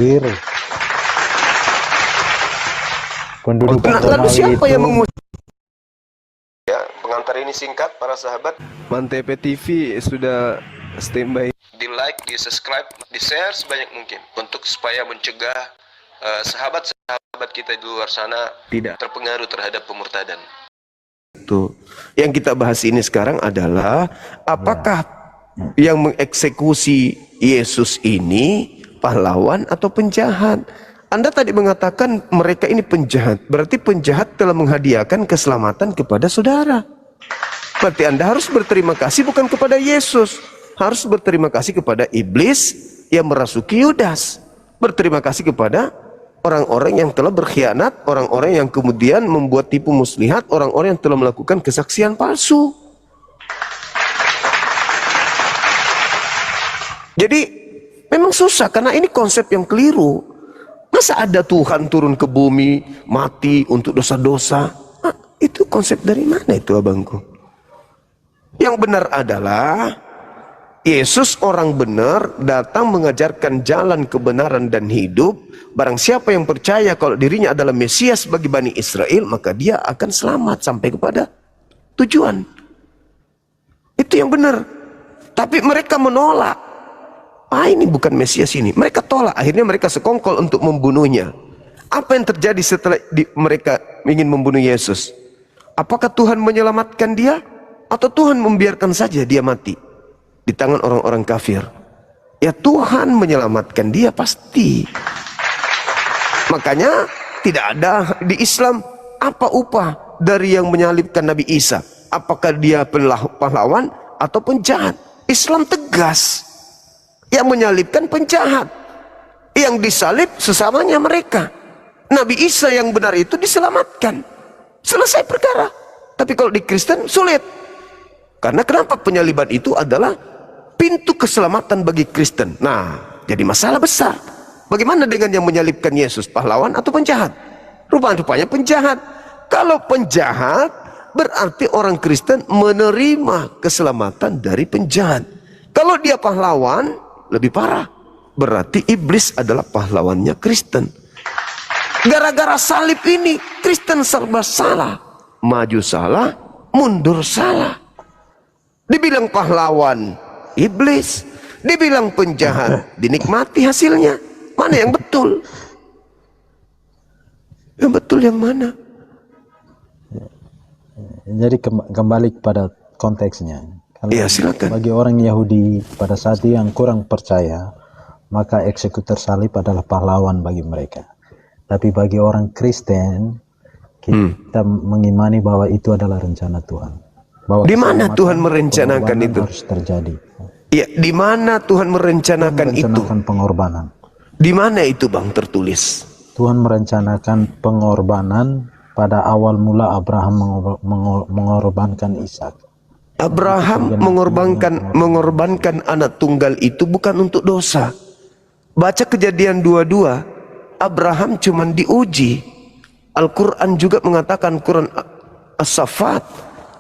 Biru. Pendudukan Nah, lalu Romawi siapa itu yang mengusir? Ya, pengantar ini singkat para sahabat. Mantep TV sudah standby. Di like, di subscribe, di share sebanyak mungkin untuk supaya mencegah sahabat-sahabat kita di luar sana Tidak. terpengaruh terhadap pemurtadan. Tuh. Yang kita bahas ini sekarang adalah apakah yang mengeksekusi Yesus ini pahlawan atau penjahat? Anda tadi mengatakan mereka ini penjahat. Berarti penjahat telah menghadiahkan keselamatan kepada saudara. Berarti Anda harus berterima kasih bukan kepada Yesus. Harus berterima kasih kepada iblis yang merasuki Yudas. Berterima kasih kepada orang-orang yang telah berkhianat, orang-orang yang kemudian membuat tipu muslihat, orang-orang yang telah melakukan kesaksian palsu. Jadi memang susah karena ini konsep yang keliru. Masa ada Tuhan turun ke bumi, mati untuk dosa-dosa? Nah, itu konsep dari mana itu abangku? Yang benar adalah Yesus orang benar datang mengajarkan jalan kebenaran dan hidup. Barang siapa yang percaya kalau dirinya adalah Mesias bagi Bani Israel, maka dia akan selamat sampai kepada tujuan. Itu yang benar. Tapi mereka menolak. Ini bukan Mesias ini. Mereka tolak. Akhirnya mereka sekongkol untuk membunuhnya. Apa yang terjadi setelah mereka ingin membunuh Yesus? Apakah Tuhan menyelamatkan dia? Atau Tuhan membiarkan saja dia mati di tangan orang-orang kafir? Ya, Tuhan menyelamatkan dia pasti. Makanya tidak ada di Islam apa upah dari yang menyalibkan Nabi Isa. Apakah dia pahlawan atau penjahat? Islam tegas. Yang menyalibkan penjahat, yang disalib sesamanya mereka. Nabi Isa yang benar itu diselamatkan, selesai perkara. Tapi kalau di Kristen sulit. Karena kenapa? Penyaliban itu adalah pintu keselamatan bagi Kristen. Nah, jadi masalah besar. Bagaimana dengan yang menyalibkan Yesus, pahlawan atau penjahat? Rupanya penjahat. Kalau penjahat, berarti orang Kristen menerima keselamatan dari penjahat. Kalau dia pahlawan, lebih parah. Berarti iblis adalah pahlawannya Kristen. Gara-gara salib ini, Kristen serba salah. Maju salah, mundur salah. Dibilang pahlawan, iblis. Dibilang penjahat, dinikmati hasilnya. Mana yang betul? Yang betul yang mana? jadi kembali kepada konteksnya. Kalau Iya, silakan. bagi orang Yahudi pada saat itu yang kurang percaya, maka eksekutor salib adalah pahlawan bagi mereka. Tapi bagi orang Kristen, kita mengimani bahwa itu adalah rencana Tuhan. Bahwa di mana Tuhan merencanakan itu? Harus terjadi. Ya, di mana Tuhan merencanakan itu? Pengorbanan. Di mana itu, Bang, tertulis? Tuhan merencanakan pengorbanan pada awal mula Abraham mengorbankan Ishak. Abraham mengorbankan anak tunggal itu bukan untuk dosa. Baca Kejadian 22, Abraham cuman diuji. Al-Quran juga mengatakan, Quran As-Saffat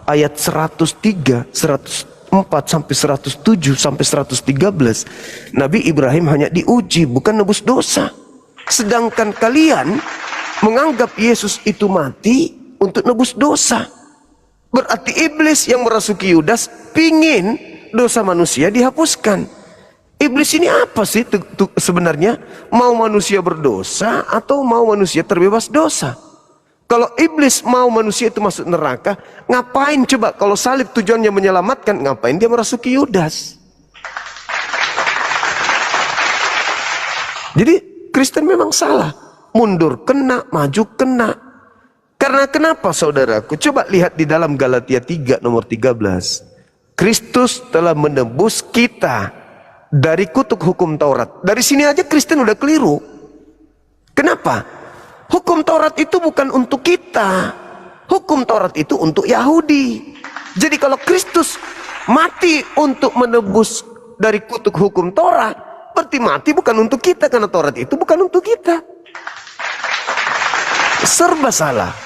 ayat 103, 104 sampai 107 sampai 113, Nabi Ibrahim hanya diuji, bukan nebus dosa. Sedangkan kalian menganggap Yesus itu mati untuk nebus dosa. Berarti iblis yang merasuki Yudas pingin dosa manusia dihapuskan. Iblis ini apa sih sebenarnya? Mau manusia berdosa atau mau manusia terbebas dosa? Kalau iblis mau manusia itu masuk neraka, ngapain coba? Kalau salib tujuannya menyelamatkan, ngapain dia merasuki Yudas? Jadi Kristen memang salah. Mundur kena, maju kena. Karena kenapa, saudaraku? Coba lihat di dalam Galatia 3 nomor 13. Kristus telah menebus kita dari kutuk hukum Taurat. Dari sini aja Kristen udah keliru. Kenapa? Hukum Taurat itu bukan untuk kita. Hukum Taurat itu untuk Yahudi. Jadi kalau Kristus mati untuk menebus dari kutuk hukum Taurat, berarti mati bukan untuk kita, karena Taurat itu bukan untuk kita. Serba salah.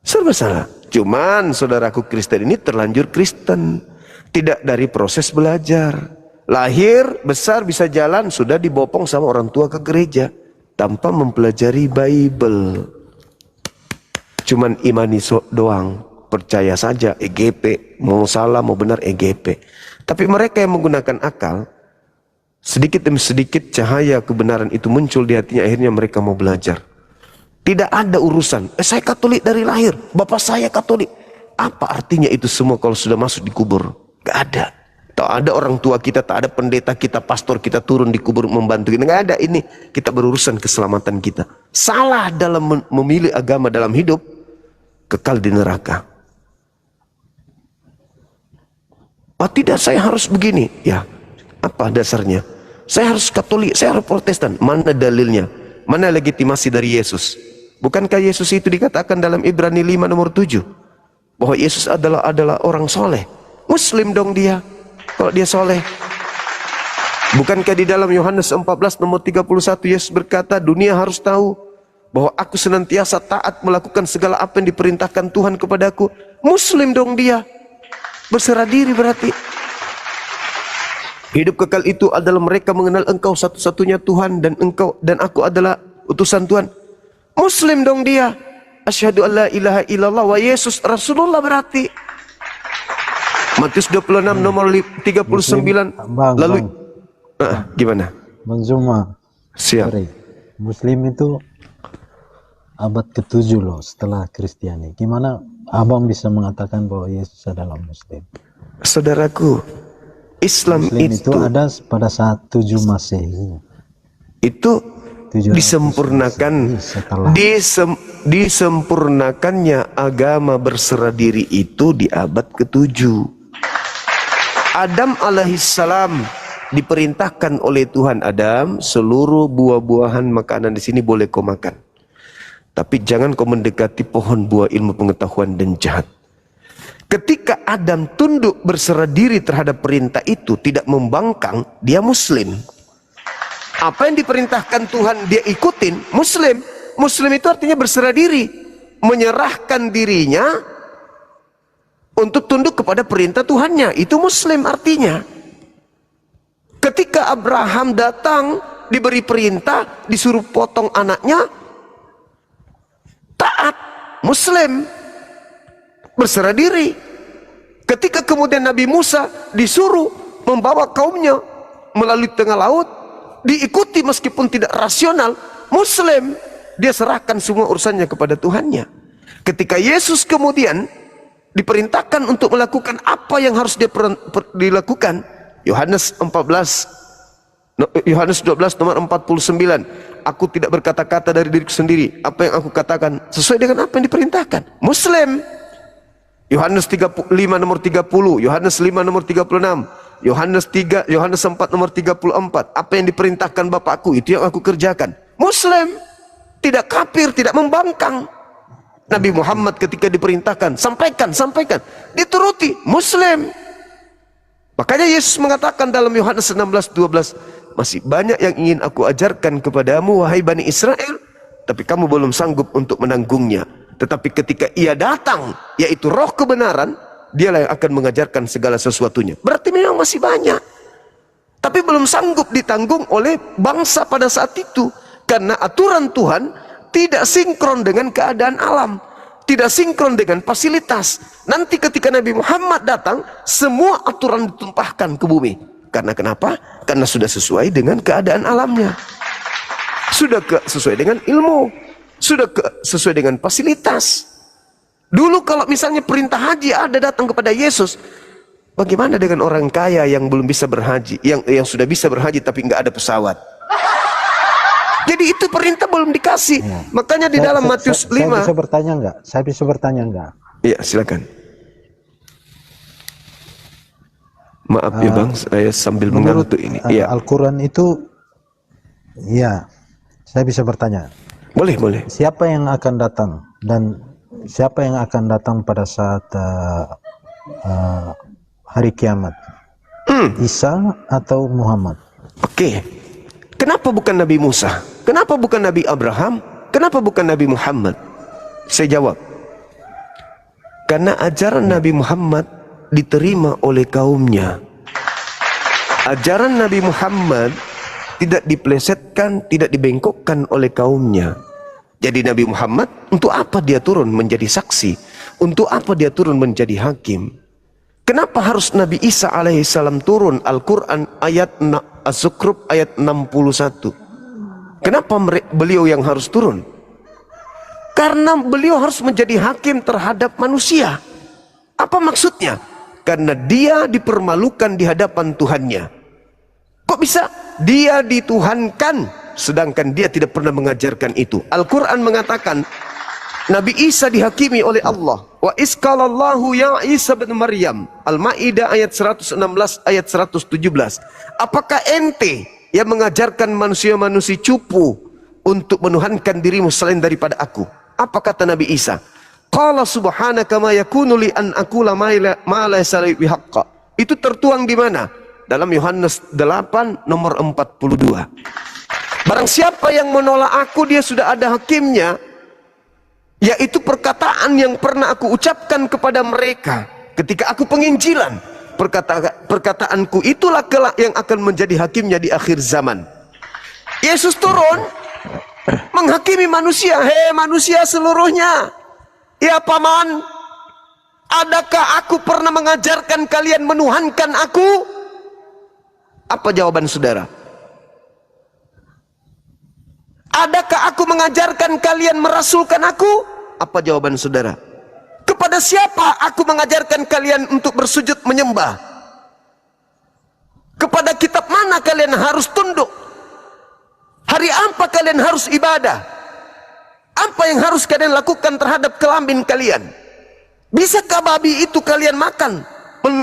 Serba salah. Cuman saudaraku Kristen ini terlanjur Kristen, tidak dari proses belajar. Lahir, besar, bisa jalan, sudah dibopong sama orang tua ke gereja tanpa mempelajari Bible. Cuman imani doang, percaya saja EGP, mau salah mau benar EGP. Tapi mereka yang menggunakan akal, sedikit demi sedikit cahaya kebenaran itu muncul di hatinya, akhirnya mereka mau belajar. Tidak ada urusan, saya Katolik dari lahir, bapak saya Katolik. Apa artinya itu semua kalau sudah masuk di kubur? Gak ada. Tak ada orang tua kita, tak ada pendeta kita, pastor kita turun di kubur membantu kita. Gak ada. Ini kita berurusan keselamatan kita. Salah dalam memilih agama dalam hidup, kekal di neraka. Oh tidak, saya harus begini. Ya, apa dasarnya? Saya harus Katolik, saya harus Protestan. Mana dalilnya? Mana legitimasi dari Yesus? Bukankah Yesus itu dikatakan dalam Ibrani 5 nomor 7 bahwa Yesus adalah orang soleh? Muslim dong dia kalau dia soleh. Bukankah di dalam Yohanes 14 nomor 31 Yesus berkata, dunia harus tahu bahwa aku senantiasa taat melakukan segala apa yang diperintahkan Tuhan kepadaku. Muslim dong dia, berserah diri berarti. Hidup kekal itu adalah mereka mengenal Engkau satu-satunya Tuhan, dan Engkau dan aku adalah utusan Tuhan. Muslim dong dia. Asyhadu an la ilaha illallah wa Yesus Rasulullah berarti. Matius 26 nomor 39. Lalu gimana? Bang Zuma, Siap. sorry. Muslim itu abad ke-7 loh setelah Kristiani. Gimana abang bisa mengatakan bahwa Yesus adalah Muslim? Saudaraku, Islam Muslim itu itu ada pada saat 7 Masehi. itu 700 disempurnakan, Masehi setelah disempurnakannya agama berserah diri itu di abad ke-7. Adam alaihissalam diperintahkan oleh Tuhan, Adam, seluruh buah-buahan makanan di sini boleh kau makan, tapi jangan kau mendekati pohon buah ilmu pengetahuan dan jahat. Ketika Adam tunduk berserah diri terhadap perintah itu, tidak membangkang, dia Muslim. Apa yang diperintahkan Tuhan dia ikutin, Muslim. Muslim itu artinya berserah diri, menyerahkan dirinya untuk tunduk kepada perintah Tuhannya. Itu Muslim artinya. Ketika Abraham datang, diberi perintah, disuruh potong anaknya, taat, Muslim, berserah diri. Ketika kemudian Nabi Musa disuruh membawa kaumnya melalui tengah laut, diikuti meskipun tidak rasional, Muslim. Dia serahkan semua urusannya kepada Tuhannya. Ketika Yesus kemudian diperintahkan untuk melakukan apa yang harus dilakukan, Yohanes 12 nomor 49, aku tidak berkata-kata dari diriku sendiri, apa yang aku katakan sesuai dengan apa yang diperintahkan. Muslim. Yohanes 5 nomor 30, Yohanes 5 nomor 36, Yohanes 4 nomor 34, apa yang diperintahkan Bapakku itu yang aku kerjakan. Muslim. Tidak kafir, tidak membangkang. Nabi Muhammad ketika diperintahkan, sampaikan, dituruti, Muslim. Makanya Yesus mengatakan dalam Yohanes 16:12, masih banyak yang ingin aku ajarkan kepadamu wahai Bani Israel, tapi kamu belum sanggup untuk menanggungnya. Tetapi ketika ia datang, yaitu roh kebenaran, dialah yang akan mengajarkan segala sesuatunya. Berarti memang masih banyak, tapi belum sanggup ditanggung oleh bangsa pada saat itu. Karena aturan Tuhan tidak sinkron dengan keadaan alam, tidak sinkron dengan fasilitas. Nanti ketika Nabi Muhammad datang, semua aturan ditumpahkan ke bumi. Karena kenapa? Karena sudah sesuai dengan keadaan alamnya, sudah sesuai dengan ilmu, sudah sesuai dengan fasilitas. Dulu kalau misalnya perintah haji ada datang kepada Yesus, bagaimana dengan orang kaya yang belum bisa berhaji, yang sudah bisa berhaji tapi nggak ada pesawat? Jadi itu perintah belum dikasih. Ya. Makanya di dalam Matius 5. Saya bisa bertanya enggak? Saya bisa bertanya enggak? Iya, silakan. Maaf ya Bang, saya sambil mengantuk ini. Iya. Al-Quran itu, ya, saya bisa bertanya. Boleh. Siapa yang akan datang dan siapa yang akan datang pada saat hari kiamat? Isa atau Muhammad? Oke. Kenapa bukan Nabi Musa? Kenapa bukan Nabi Abraham? Kenapa bukan Nabi Muhammad? Saya jawab, karena ajaran Nabi Muhammad diterima oleh kaumnya. Ajaran Nabi Muhammad tidak diplesetkan, tidak dibengkokkan oleh kaumnya. Jadi Nabi Muhammad, untuk apa dia turun menjadi saksi? Untuk apa dia turun menjadi hakim? Kenapa harus Nabi Isa alaihissalam turun? Al-Quran ayat Az-Zukhruf ayat 61. Kenapa beliau yang harus turun? Karena beliau harus menjadi hakim terhadap manusia. Apa maksudnya? Karena dia dipermalukan di hadapan Tuhannya. Kok bisa? Dia dituhankan, sedangkan dia tidak pernah mengajarkan itu. Al-Quran mengatakan, Nabi Isa dihakimi oleh Allah. Wa isqalallahu ya Isa bin Maryam. Al-Ma'idah ayat 116 ayat 117. Apakah ente yang mengajarkan manusia-manusia cupu untuk menuhankan dirimu selain daripada aku? Apa kata Nabi Isa? Qala subhanaka ma yakunu li an aqula ma laysa li bihaqqa. Itu tertuang di mana? Dalam Yohanes 8 nomor 42. Barang siapa yang menolak aku, dia sudah ada hakimnya, yaitu perkataan yang pernah aku ucapkan kepada mereka ketika aku penginjilan. Perkataanku itulah kelak yang akan menjadi hakimnya di akhir zaman. Yesus turun menghakimi manusia. Hei manusia seluruhnya, ya paman, adakah aku pernah mengajarkan kalian menuhankan aku? Apa jawaban saudara? Adakah aku mengajarkan kalian merasulkan aku? Apa jawaban saudara? Kepada siapa aku mengajarkan kalian untuk bersujud menyembah? Kepada kitab mana kalian harus tunduk? Hari apa kalian harus ibadah? Apa yang harus kalian lakukan terhadap kelamin kalian? Bisakah babi itu kalian makan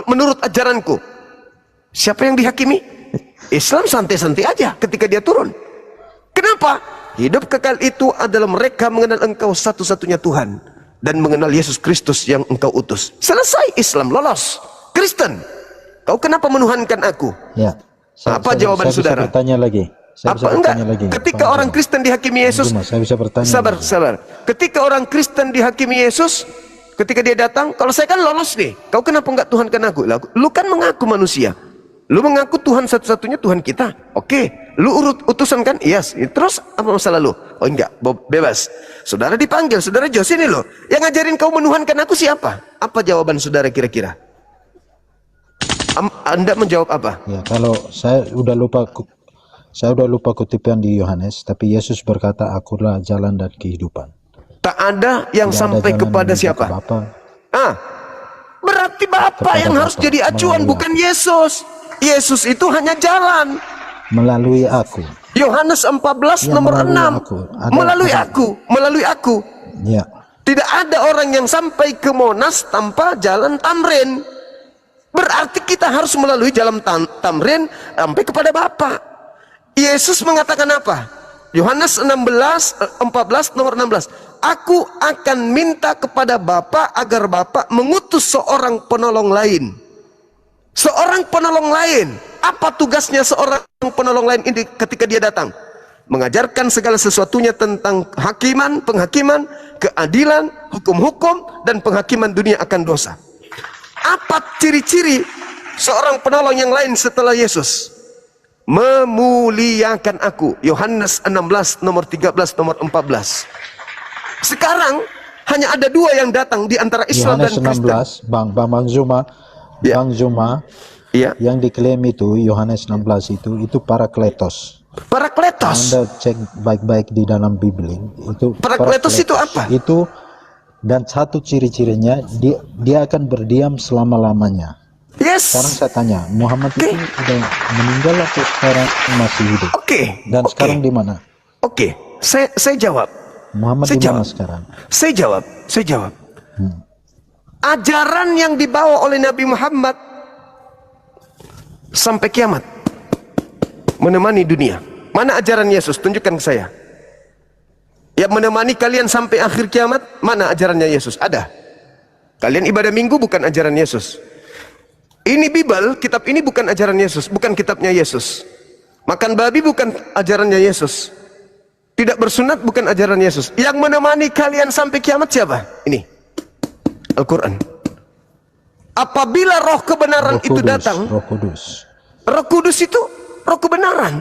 menurut ajaranku? Siapa yang dihakimi? Islam santai-santai aja ketika dia turun. Kenapa? Hidup kekal itu adalah mereka mengenal engkau satu-satunya Tuhan dan mengenal Yesus Kristus yang engkau utus. Selesai, Islam lolos. Kristen, kau kenapa menuhankan aku? Ya. Apa jawaban saudara? Saya bisa bertanya lagi. Ketika orang Kristen dihakimi Yesus, saya bisa bertanya. Sabar. Ketika orang Kristen dihakimi Yesus, ketika dia datang, kalau saya kan lolos nih, kau kenapa enggak tuhankan aku? Lu kan mengaku manusia. Lu mengaku Tuhan satu-satunya Tuhan kita. Oke, lu utusan kan? Yes. Terus apa masalah lu? Oh enggak, bebas. Saudara dipanggil, saudara Jos ini loh. Yang ngajarin kau menuhankan aku siapa? Apa jawaban saudara kira-kira? Anda menjawab apa? Ya, kalau saya udah lupa kutipan di Yohanes, tapi Yesus berkata, akulah jalan dan kehidupan. Tak ada yang Tidak sampai ada kepada siapa? Berarti Bapa yang harus jadi acuan, bukan Yesus. Yesus itu hanya jalan melalui aku. Yohanes 14 Ya, nomor 6. Melalui aku. Ya. Tidak ada orang yang sampai ke Monas tanpa jalan Tamrin. Berarti kita harus melalui jalan Tamrin sampai kepada Bapa. Yesus mengatakan apa? Yohanes 14 nomor 16. Aku akan minta kepada Bapa agar Bapa mengutus seorang penolong lain. Seorang penolong lain. Apa tugasnya seorang penolong lain ini ketika dia datang? Mengajarkan segala sesuatunya tentang penghakiman, keadilan, hukum-hukum, dan penghakiman dunia akan dosa. Apa ciri-ciri seorang penolong yang lain setelah Yesus? Memuliakan aku. Yohanes 16 nomor 13 nomor 14. Sekarang hanya ada dua yang datang di antara Islam dan Kristen. Yohanes 16, Bang Zuma, Ya. Bang Zuma, Ya. yang diklaim itu Yohanes 16 itu Parakletos. Parakletos. Anda cek baik-baik di dalam Bibeli itu. Parakletos itu apa? Itu, dan satu ciri-cirinya dia akan berdiam selama-lamanya. Yes. Sekarang saya tanya, Muhammad itu udah meninggal atau sekarang masih hidup? Dan sekarang di mana? Saya jawab. Muhammad di mana sekarang? Saya jawab. Ajaran yang dibawa oleh Nabi Muhammad sampai kiamat menemani dunia. Mana ajaran Yesus? Tunjukkan ke saya. Yang menemani kalian sampai akhir kiamat, mana ajarannya Yesus? Ada. Kalian ibadah minggu bukan ajaran Yesus. Ini Bible, kitab ini bukan ajaran Yesus, bukan kitabnya Yesus. Makan babi bukan ajarannya Yesus. Tidak bersunat bukan ajaran Yesus. Yang menemani kalian sampai kiamat siapa? Ini Al-Quran. Apabila roh kebenaran itu datang, Roh Kudus itu roh kebenaran.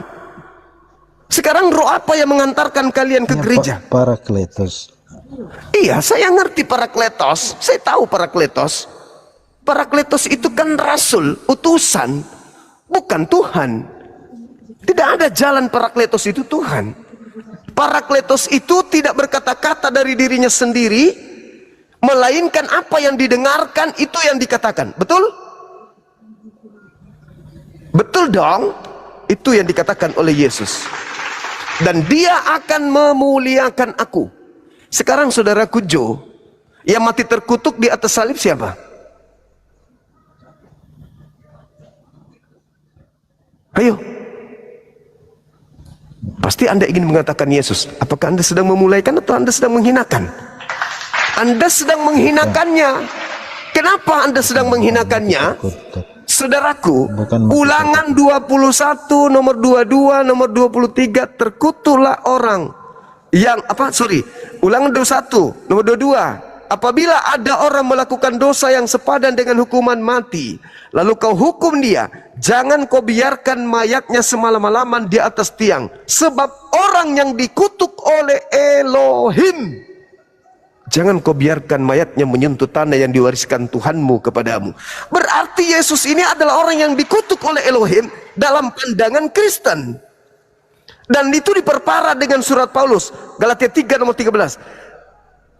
Sekarang roh apa yang mengantarkan kalian ke gereja? Parakletos. Iya, saya ngerti Parakletos. Saya tahu Parakletos. Parakletos itu kan rasul, utusan, bukan Tuhan. Tidak ada jalan Parakletos itu Tuhan. Parakletos itu tidak berkata-kata dari dirinya sendiri, melainkan apa yang didengarkan itu yang dikatakan. Betul? Betul dong. Itu yang dikatakan oleh Yesus. Dan dia akan memuliakan aku. Sekarang saudaraku Joe, yang mati terkutuk di atas salib siapa? Ayo. Pasti Anda ingin mengatakan Yesus. Apakah Anda sedang memulaikan atau Anda sedang menghinakan? Anda sedang menghinakannya. Kenapa Anda sedang menghinakannya? Saudaraku, Ulangan 21 nomor 22 nomor 23, terkutuklah orang yang Ulangan 21 nomor 22. Apabila ada orang melakukan dosa yang sepadan dengan hukuman mati, lalu kau hukum dia, jangan kau biarkan mayatnya semalam-malaman di atas tiang, sebab orang yang dikutuk oleh Elohim, jangan kau biarkan mayatnya menyentuh tanah yang diwariskan Tuhanmu kepadamu. Berarti Yesus ini adalah orang yang dikutuk oleh Elohim dalam pandangan Kristen. Dan itu diperparah dengan surat Paulus, Galatia 3 nomor 13.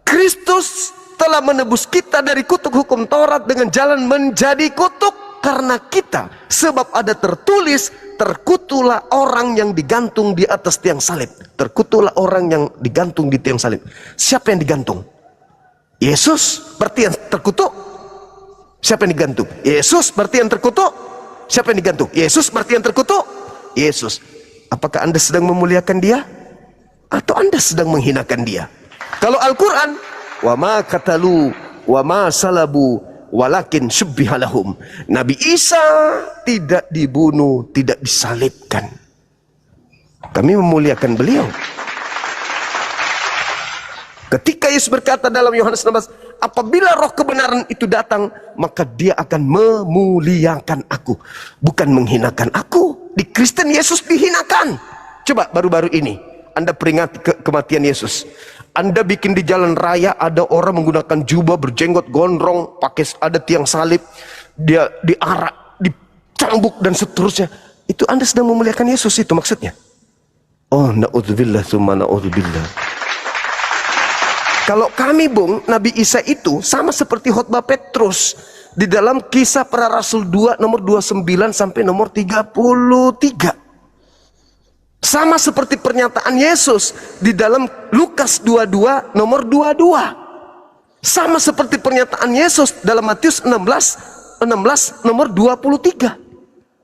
Kristus telah menebus kita dari kutuk hukum Taurat dengan jalan menjadi kutuk karena kita. Sebab ada tertulis, terkutuklah orang yang digantung di atas tiang salib. Terkutuklah orang yang digantung di tiang salib. Siapa yang digantung? Yesus berarti yang terkutuk. Siapa yang digantung? Yesus berarti yang terkutuk. Siapa yang digantung? Yesus berarti yang terkutuk. Yesus. Apakah Anda sedang memuliakan dia? Atau Anda sedang menghinakan dia? Kalau Al-Quran, wa ma katalu wa ma salabu walakin syubbiha lahum. Nabi Isa tidak dibunuh, tidak disalibkan. Kami memuliakan beliau. Ketika Yesus berkata dalam Yohanes 16, apabila roh kebenaran itu datang, maka dia akan memuliakan aku, bukan menghinakan aku. Di Kristen Yesus dihinakan. Coba baru-baru ini Anda peringati kematian Yesus. Anda bikin di jalan raya ada orang menggunakan jubah, berjenggot gondrong, pakai ada tiang salib, dia diarak, dicambuk dan seterusnya. Itu Anda sedang memuliakan Yesus, itu maksudnya. Oh, na'udzubillah summa na'udzubillah. Kalau kami Bung, Nabi Isa itu sama seperti khotbah Petrus di dalam Kisah Para Rasul 2 nomor 29 sampai nomor 33. Sama seperti pernyataan Yesus di dalam Lukas 22 nomor 22. Sama seperti pernyataan Yesus dalam Matius 16 nomor 23.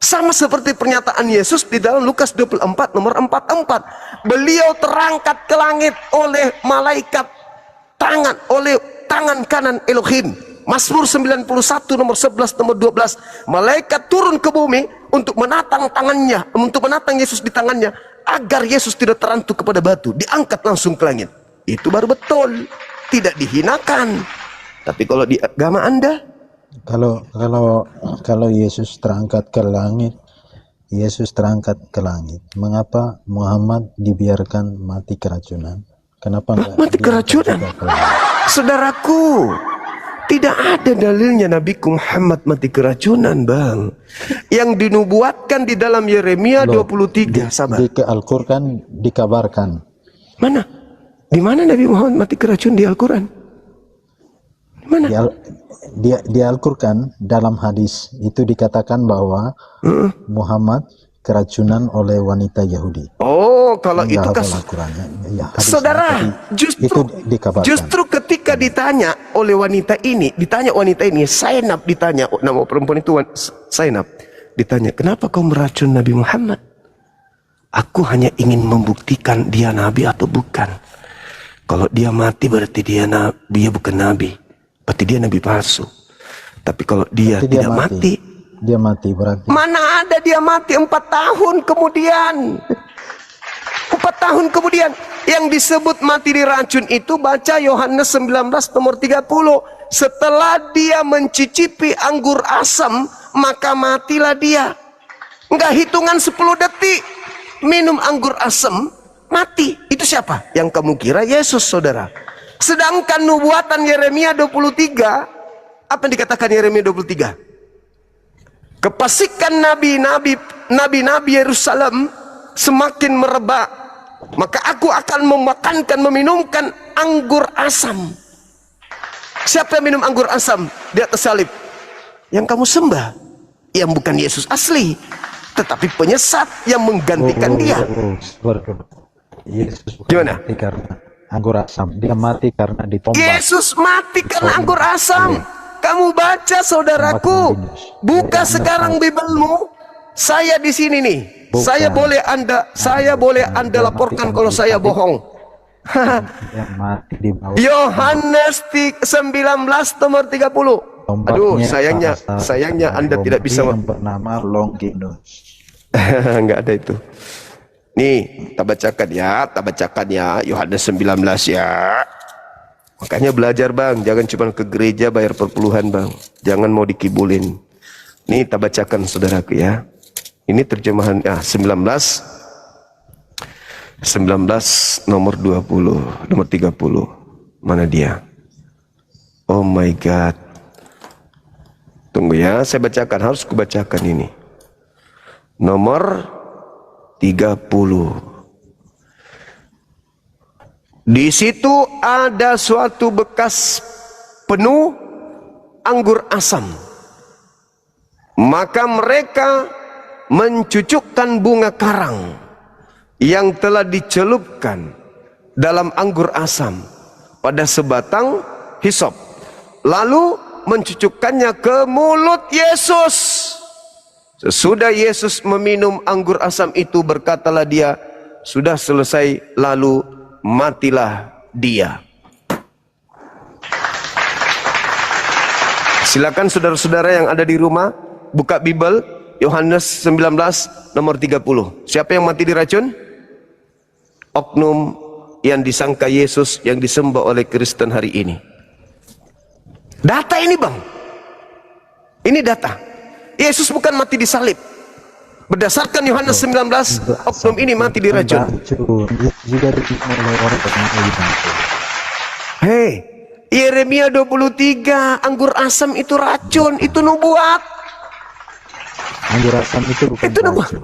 Sama seperti pernyataan Yesus di dalam Lukas 24 nomor 44. Beliau terangkat ke langit oleh malaikat oleh tangan kanan Elohim. Mazmur 91 nomor 11 nomor 12. Malaikat turun ke bumi untuk menatang tangannya, untuk menatang Yesus di tangannya, agar Yesus tidak terantuk kepada batu, diangkat langsung ke langit. Itu baru betul, tidak dihinakan. Tapi kalau di agama Anda, kalau Yesus terangkat ke langit, mengapa Muhammad dibiarkan mati keracunan? Kenapa mati keracunan? Saudaraku, tidak ada dalilnya Nabi Muhammad mati keracunan, Bang. Yang dinubuatkan di dalam Yeremia 23. Di Al-Quran dikabarkan. Mana? Di mana Nabi Muhammad mati keracunan di Al-Quran? Di mana? Di Al-Quran dalam hadis itu dikatakan bahwa Muhammad keracunan oleh wanita Yahudi. Oh, kalau itu saudara, justru ketika ditanya oleh wanita ini, Zainab ditanya, nama perempuan itu Zainab, ditanya, kenapa kau meracun Nabi Muhammad? Aku hanya ingin membuktikan dia nabi atau bukan. Kalau dia mati berarti dia bukan nabi, berarti dia nabi palsu. Tapi kalau dia tidak mati, dia mati berarti. Mana ada dia mati 4 tahun kemudian. 4 tahun kemudian. Yang disebut mati diracun itu baca Yohanes 19 nomor 30. Setelah dia mencicipi anggur asam, maka matilah dia. Enggak hitungan 10 detik. Minum anggur asam, mati. Itu siapa? Yang kamu kira Yesus, saudara. Sedangkan nubuatan Yeremia 23, apa yang dikatakan Yeremia 23? Kepastikan nabi-nabi Yerusalem semakin merebak, maka aku akan memakankan, meminumkan anggur asam. Siapa yang minum anggur asam di atas salib? Yang kamu sembah, yang bukan Yesus asli, tetapi penyesat yang menggantikan dia. Yesus Gimana? mati karena anggur asam. Dia mati karena ditombak. Yesus mati karena anggur asam. Kamu baca, saudaraku. Buka sekarang Bibelmu. Saya di sini nih. Saya boleh Anda laporkan kalau saya bohong. Yang mati di bawah. Yohanes 19 nomor 30. Aduh, sayangnya Anda tidak bisa. Yang bernama Longinus. Enggak ada itu. Nih, tak bacakan ya Yohanes 19 ya. Makanya belajar, Bang, jangan cuma ke gereja bayar perpuluhan, Bang. Jangan mau dikibulin. Nih, tak bacakan saudaraku ya. Ini terjemahan 19 nomor 20, nomor 30. Mana dia? Oh my God. Tunggu ya, saya bacakan, harus kubacakan ini. Nomor 30. Di situ ada suatu bekas penuh anggur asam. Maka mereka mencucukkan bunga karang yang telah dicelupkan dalam anggur asam pada sebatang hisop, lalu mencucukkannya ke mulut Yesus. Sesudah Yesus meminum anggur asam itu, berkatalah dia, sudah selesai, lalu matilah dia. Silakan saudara-saudara yang ada di rumah buka Bible, Yohanes 19 nomor 30. Siapa yang mati diracun? Oknum yang disangka Yesus, yang disembah oleh Kristen hari ini. Data ini, Bang. Ini data. Yesus bukan mati disalib. Berdasarkan Yohanes 19, oknum ini mati diracun. Hei, Yeremia 23, anggur asam itu racun, itu nubuat. Anggur asam itu bukan nubuat. racun.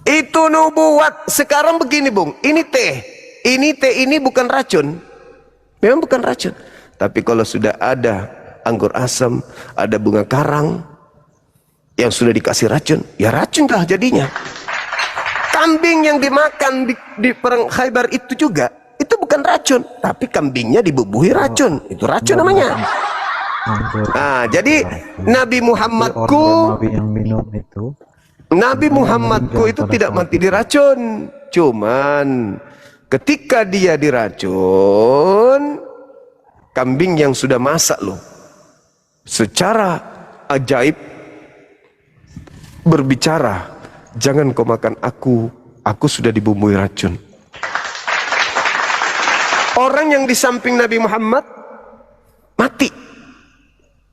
Itu nubuat. Sekarang begini, Bung, ini teh ini bukan racun. Memang bukan racun. Tapi kalau sudah ada anggur asam, ada bunga karang yang sudah dikasih racun, ya racun lah jadinya. Kambing yang dimakan di perang Khaybar itu juga, itu bukan racun, tapi kambingnya dibubuhi racun. Itu racun namanya. Nah, jadi Nabi Muhammadku, Nabi Muhammadku itu tidak mati diracun. Cuman ketika dia diracun, kambing yang sudah masak loh, secara ajaib berbicara, jangan kau makan aku sudah dibumbui racun. Orang yang di samping Nabi Muhammad mati,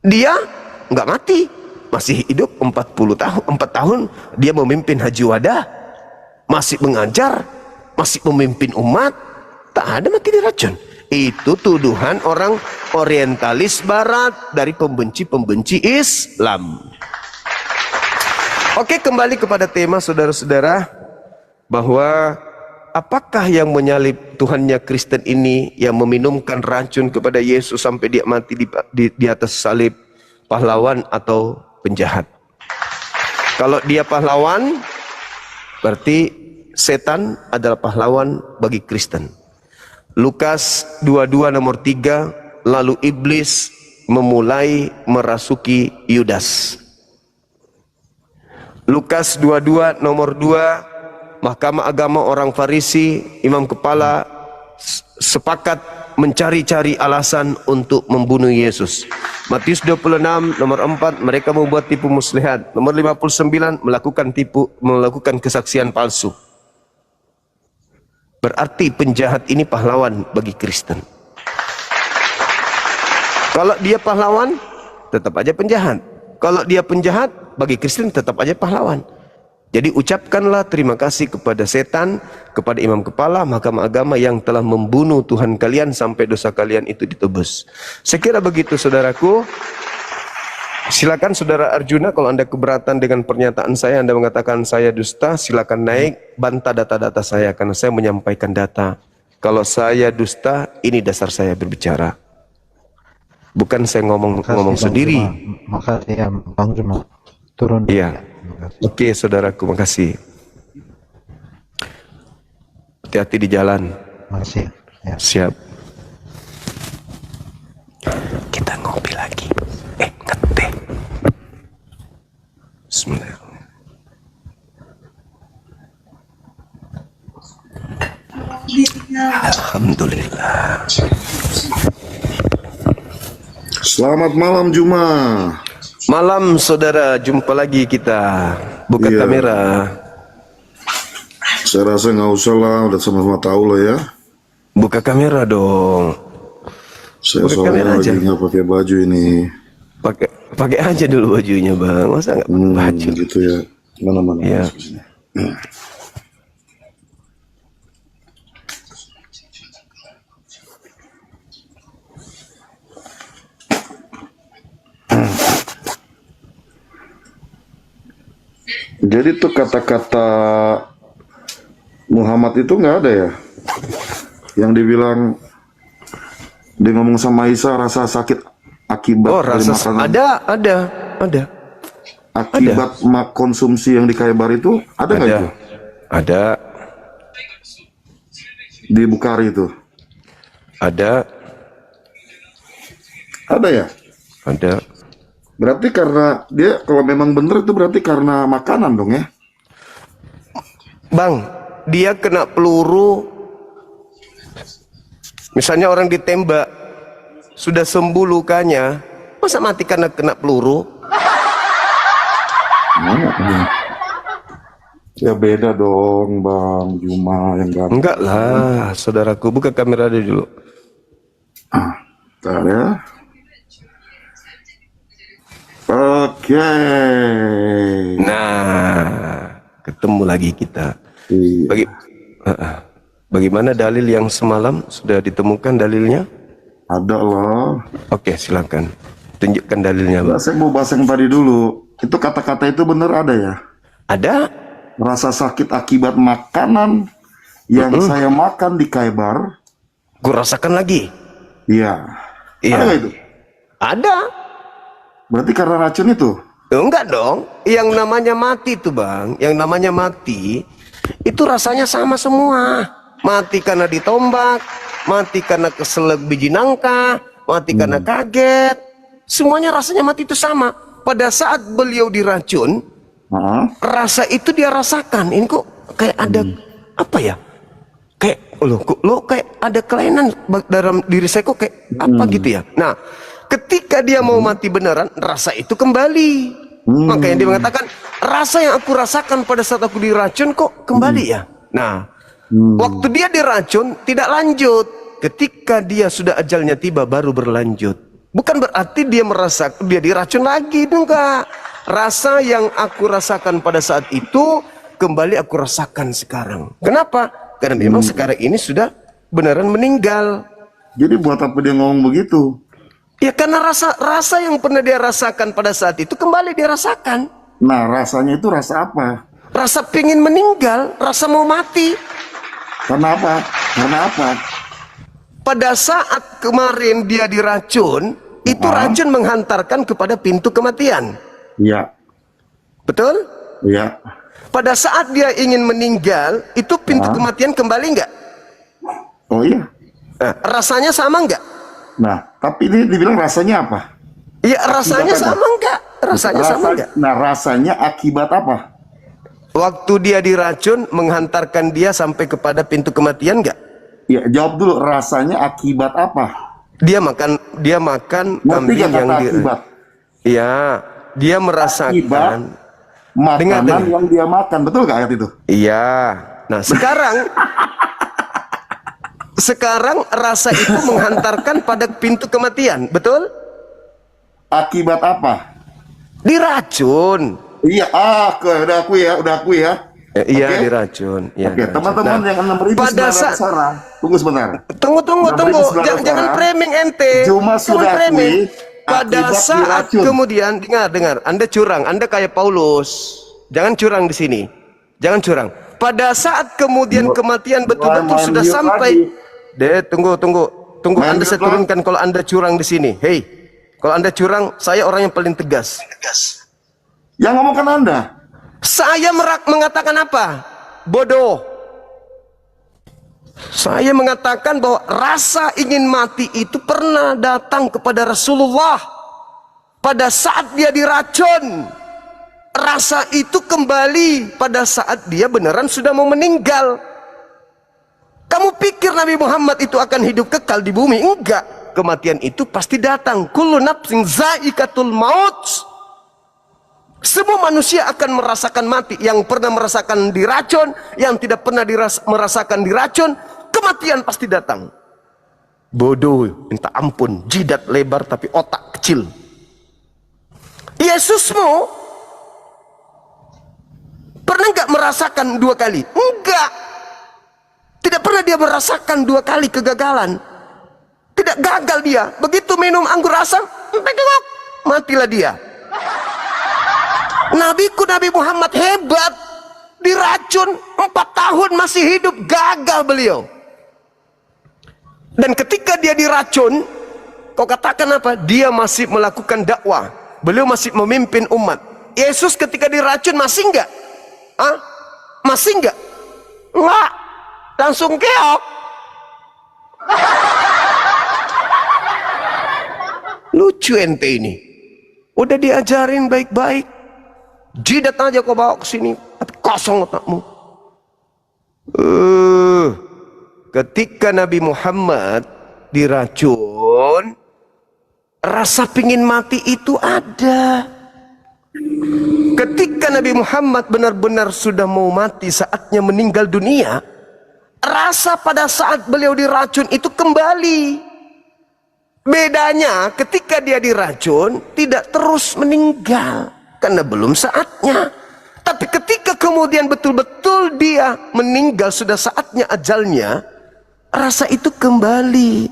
dia nggak mati, masih hidup 4 tahun, dia memimpin haji wada, masih mengajar, masih memimpin umat, tak ada mati diracun. Itu tuduhan orang orientalis barat dari pembenci-pembenci Islam. Oke, kembali kepada tema saudara-saudara, bahwa apakah yang menyalib Tuhannya Kristen ini, yang meminumkan racun kepada Yesus sampai dia mati di atas salib, pahlawan atau penjahat? Kalau dia pahlawan, berarti setan adalah pahlawan bagi Kristen. Lukas 22 nomor 3, lalu iblis memulai merasuki Yudas. Lukas 22 nomor 2, Mahkamah Agama orang Farisi, imam kepala sepakat mencari-cari alasan untuk membunuh Yesus. Matius 26 nomor 4, mereka membuat tipu muslihat. Nomor 59, melakukan kesaksian palsu. Berarti penjahat ini pahlawan bagi Kristen. Kalau dia pahlawan, tetap aja penjahat. Kalau dia penjahat, bagi Kristen tetap aja pahlawan. Jadi ucapkanlah terima kasih kepada setan, kepada imam kepala, mahkamah agama yang telah membunuh Tuhan kalian sampai dosa kalian itu ditebus. Saya kira begitu saudaraku. Silakan saudara Arjuna, kalau Anda keberatan dengan pernyataan saya, Anda mengatakan saya dusta, silakan naik, bantah data-data saya karena saya menyampaikan data. Kalau saya dusta, ini dasar saya berbicara. Bukan saya ngomong sendiri. Makasih ya Bang Juma. Turun. Iya. Oke saudaraku, makasih. Hati-hati di jalan. Makasih. Ya. Siap. Kita ngopi lagi. Ngeteh. Bismillahirrahmanirrahim. Alhamdulillah. Selamat malam Juma. Malam saudara, jumpa lagi kita. Buka Iya. kamera. Saya rasa nggak usah lah, udah sama-sama tahu lah ya. Buka kamera dong. Saya Buka soalnya kamera lagi aja. nggak pakai baju ini. Pakai aja dulu bajunya bang. Masa nggak pakai baju? Gitu ya. Mana-mana. Iya. masuk sini. Jadi tuh kata-kata Muhammad itu nggak ada ya? Yang dibilang dia ngomong sama Isa rasa sakit akibat Oh dari rasa makanan, ada. akibat konsumsi yang di Khaybar itu ada nggak itu Ada. di Bukhari itu? Ada. Ada ya? Ada. Berarti karena dia kalau memang bener itu berarti karena makanan dong ya? Bang, dia kena peluru. Misalnya orang ditembak, sudah sembuh lukanya, masa mati karena kena peluru? Ya beda dong Bang Juma yang gak. Enggak lah, saudaraku. Buka kamera dulu. Bentar ya. Oke. Nah, ketemu lagi kita. Iya. Bagaimana dalil yang semalam? Sudah ditemukan dalilnya? Ada lah. Oke, silakan. Tunjukkan dalilnya, Bang. Saya mau bahas yang tadi dulu. Itu kata-kata itu bener ada ya? Ada? Rasa sakit akibat makanan yang saya makan di Khaybar. Gue rasakan lagi. Iya. Iya. Ada nggak itu? Ada. Berarti karena racun itu? Enggak dong. Yang namanya mati tuh, Bang. Yang namanya mati, itu rasanya sama semua. Mati karena ditombak, mati karena keselak biji nangka, mati karena kaget. Semuanya rasanya mati itu sama. Pada saat beliau diracun, rasa itu dia rasakan. Ini kok kayak ada apa ya? Kayak lo kayak ada kelainan dalam diri saya kok kayak apa gitu ya. Nah, ketika dia mau mati beneran, rasa itu kembali. Makanya dia mengatakan, rasa yang aku rasakan pada saat aku diracun kok kembali ya. Nah, waktu dia diracun tidak lanjut. Ketika dia sudah ajalnya tiba baru berlanjut. Bukan berarti dia merasa dia diracun lagi, enggak. Rasa yang aku rasakan pada saat itu kembali aku rasakan sekarang. Kenapa? Karena memang sekarang ini sudah beneran meninggal. Jadi buat apa dia ngomong begitu? Ya karena rasa yang pernah dia rasakan pada saat itu kembali dia rasakan. Nah rasanya itu rasa apa? Rasa pingin meninggal, rasa mau mati. Karena apa? Karena apa? Pada saat kemarin dia diracun, itu racun menghantarkan kepada pintu kematian. Iya. Betul? Iya. Pada saat dia ingin meninggal, itu pintu kematian kembali enggak? Oh iya. Nah, rasanya sama enggak? Nah, tapi ini dibilang rasanya apa? Iya, rasanya Akibat apa? sama enggak? Rasanya sama enggak? Nah, rasanya akibat apa? Waktu dia diracun, menghantarkan dia sampai kepada pintu kematian enggak? Ya, jawab dulu. Rasanya akibat apa? Dia makan Ngerti kambing gak yang kata akibat? Iya, dia merasakan. Akibat makanan Dengar. yang dia makan. Betul gak ayat itu? Iya. Nah, sekarang rasa itu menghantarkan pada pintu kematian, betul? Akibat apa? Diracun. Iya, udah akui ya. Iya, Oke. diracun. Ya, Oke, diracun. teman-teman Nah, yang 6.900 pada saat orang, tunggu sebentar. tunggu. 6.900 Jangan orang, framing ente. Cuma Jangan sudah framing. akui Pada akibat saat diracun. kemudian dengar, Anda curang, Anda kayak Paulus. Jangan curang di sini. Jangan curang. Pada saat kemudian kematian betul-betul main sudah mute sampai. Tunggu. Main Anda mute saya turunkan kalau Anda curang di sini. Hei, kalau Anda curang, saya orang yang paling tegas. Yang ngomongkan Anda. Saya mengatakan apa? Bodoh. Saya mengatakan bahwa rasa ingin mati itu pernah datang kepada Rasulullah pada saat dia diracun. Rasa itu kembali pada saat dia beneran sudah mau meninggal. Kamu pikir Nabi Muhammad itu akan hidup kekal di bumi? Enggak. Kematian itu pasti datang. Kullu nafsin zaikatul maut. Semua manusia akan merasakan mati. Yang pernah merasakan diracun, yang tidak pernah merasakan diracun, kematian pasti datang. Bodoh, minta ampun, jidat lebar tapi otak kecil. Yesusmu pernah nggak merasakan 2 kali? Enggak. Tidak pernah dia merasakan 2 kali kegagalan. Tidak gagal dia. Begitu minum anggur asam, matilah dia. Nabiku Nabi Muhammad hebat, diracun 4 tahun masih hidup, gagal beliau. Dan ketika dia diracun, kau katakan apa? Dia masih melakukan dakwah, beliau masih memimpin umat. Yesus ketika diracun masih enggak? Masih enggak? Enggak, langsung keok. Lucu ente ini, udah diajarin baik-baik, jidat aja kau bawa ke sini, tapi kosong otakmu. Ketika Nabi Muhammad diracun, rasa pingin mati itu ada. Ketika Nabi Muhammad benar-benar sudah mau mati, saatnya meninggal dunia, rasa pada saat beliau diracun itu kembali. Bedanya ketika dia diracun tidak terus meninggal karena belum saatnya. Tapi ketika kemudian betul-betul dia meninggal, sudah saatnya ajalnya, rasa itu kembali.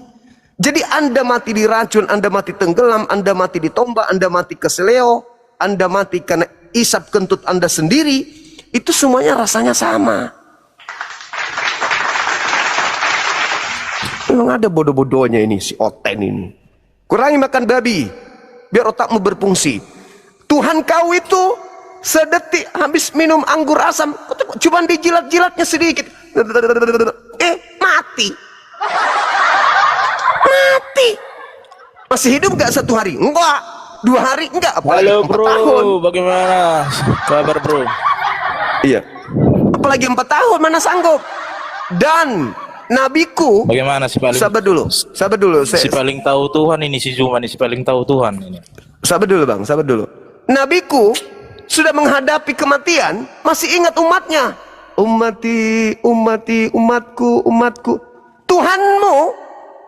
Jadi Anda mati diracun, Anda mati tenggelam, Anda mati ditombak, Anda mati keseleo, Anda mati karena isap kentut Anda sendiri, itu semuanya rasanya sama. Memang ada bodoh-bodohnya ini si Oten ini. Kurangi makan babi biar otakmu berfungsi. Tuhan kau itu sedetik habis minum anggur asam, cuma dijilat-jilatnya sedikit, mati. Mati. Masih hidup gak 1 hari? Enggak. 2 hari? Enggak. Apalagi Halo 4 bro, tahun. bagaimana kabar bro? Iya. Apalagi 4 tahun, mana sanggup. Dan nabiku, Bagaimana si paling sabar dulu. si paling tahu Tuhan ini, si Zuma ini si paling tahu Tuhan ini. Sabar dulu bang, sabar dulu. Nabiku sudah menghadapi kematian, masih ingat umatnya. Umatku. Tuhanmu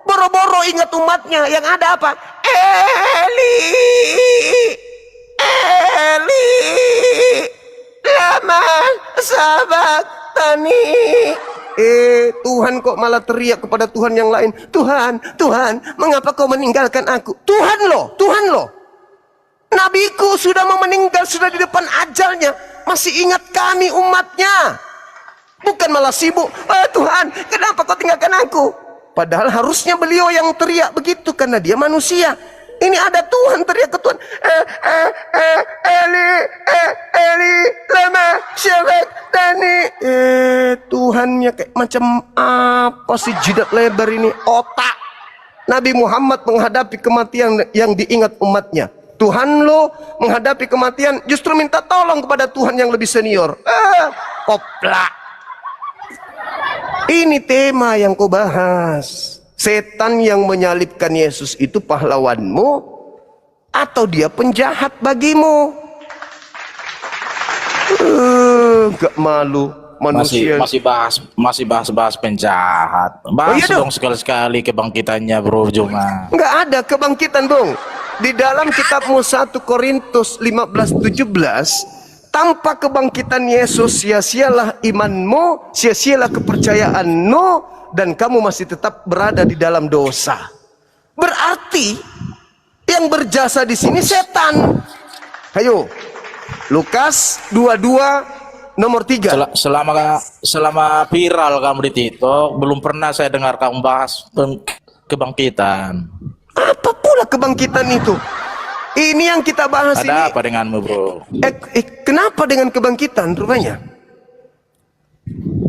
boro-boro ingat umatnya, yang ada apa? Eli, lama sabaqtani. Tuhan kok malah teriak kepada Tuhan yang lain. Tuhan, mengapa kau meninggalkan aku? Tuhan loh. Nabiku sudah mau meninggal, sudah di depan ajalnya, masih ingat kami umatnya. Bukan malah sibuk, Tuhan, kenapa kau tinggalkan aku? Padahal harusnya beliau yang teriak begitu, karena dia manusia. Ini ada Tuhan teriak ke Tuhan, Eli, lama sabaqtani. Tuhannya kayak macam apa sih, jidat lebar ini, otak. Nabi Muhammad menghadapi kematian yang diingat umatnya. Tuhan lo menghadapi kematian justru minta tolong kepada Tuhan yang lebih senior. Koplak. Ini tema yang kau bahas. Setan yang menyalibkan Yesus itu pahlawanmu atau dia penjahat bagimu? Gak malu manusia. Masih bahas penjahat. Bahas iya dong sekali-sekali kebangkitannya bro Zuma. Nggak ada kebangkitan, Bung. Di dalam kitabmu 1 Korintus 15:17, Tanpa kebangkitan Yesus, sia-sialah imanmu, sia-sialah kepercayaanmu, dan kamu masih tetap berada di dalam dosa. Berarti yang berjasa di sini setan. Ayo, Lukas 22 nomor 3. Selama viral kamu di TikTok, belum pernah saya dengar kamu bahas kebangkitan. Apa pula kebangkitan itu? Ini yang kita bahas ini. Ada apa denganmu, bro? Kenapa dengan kebangkitan rupanya?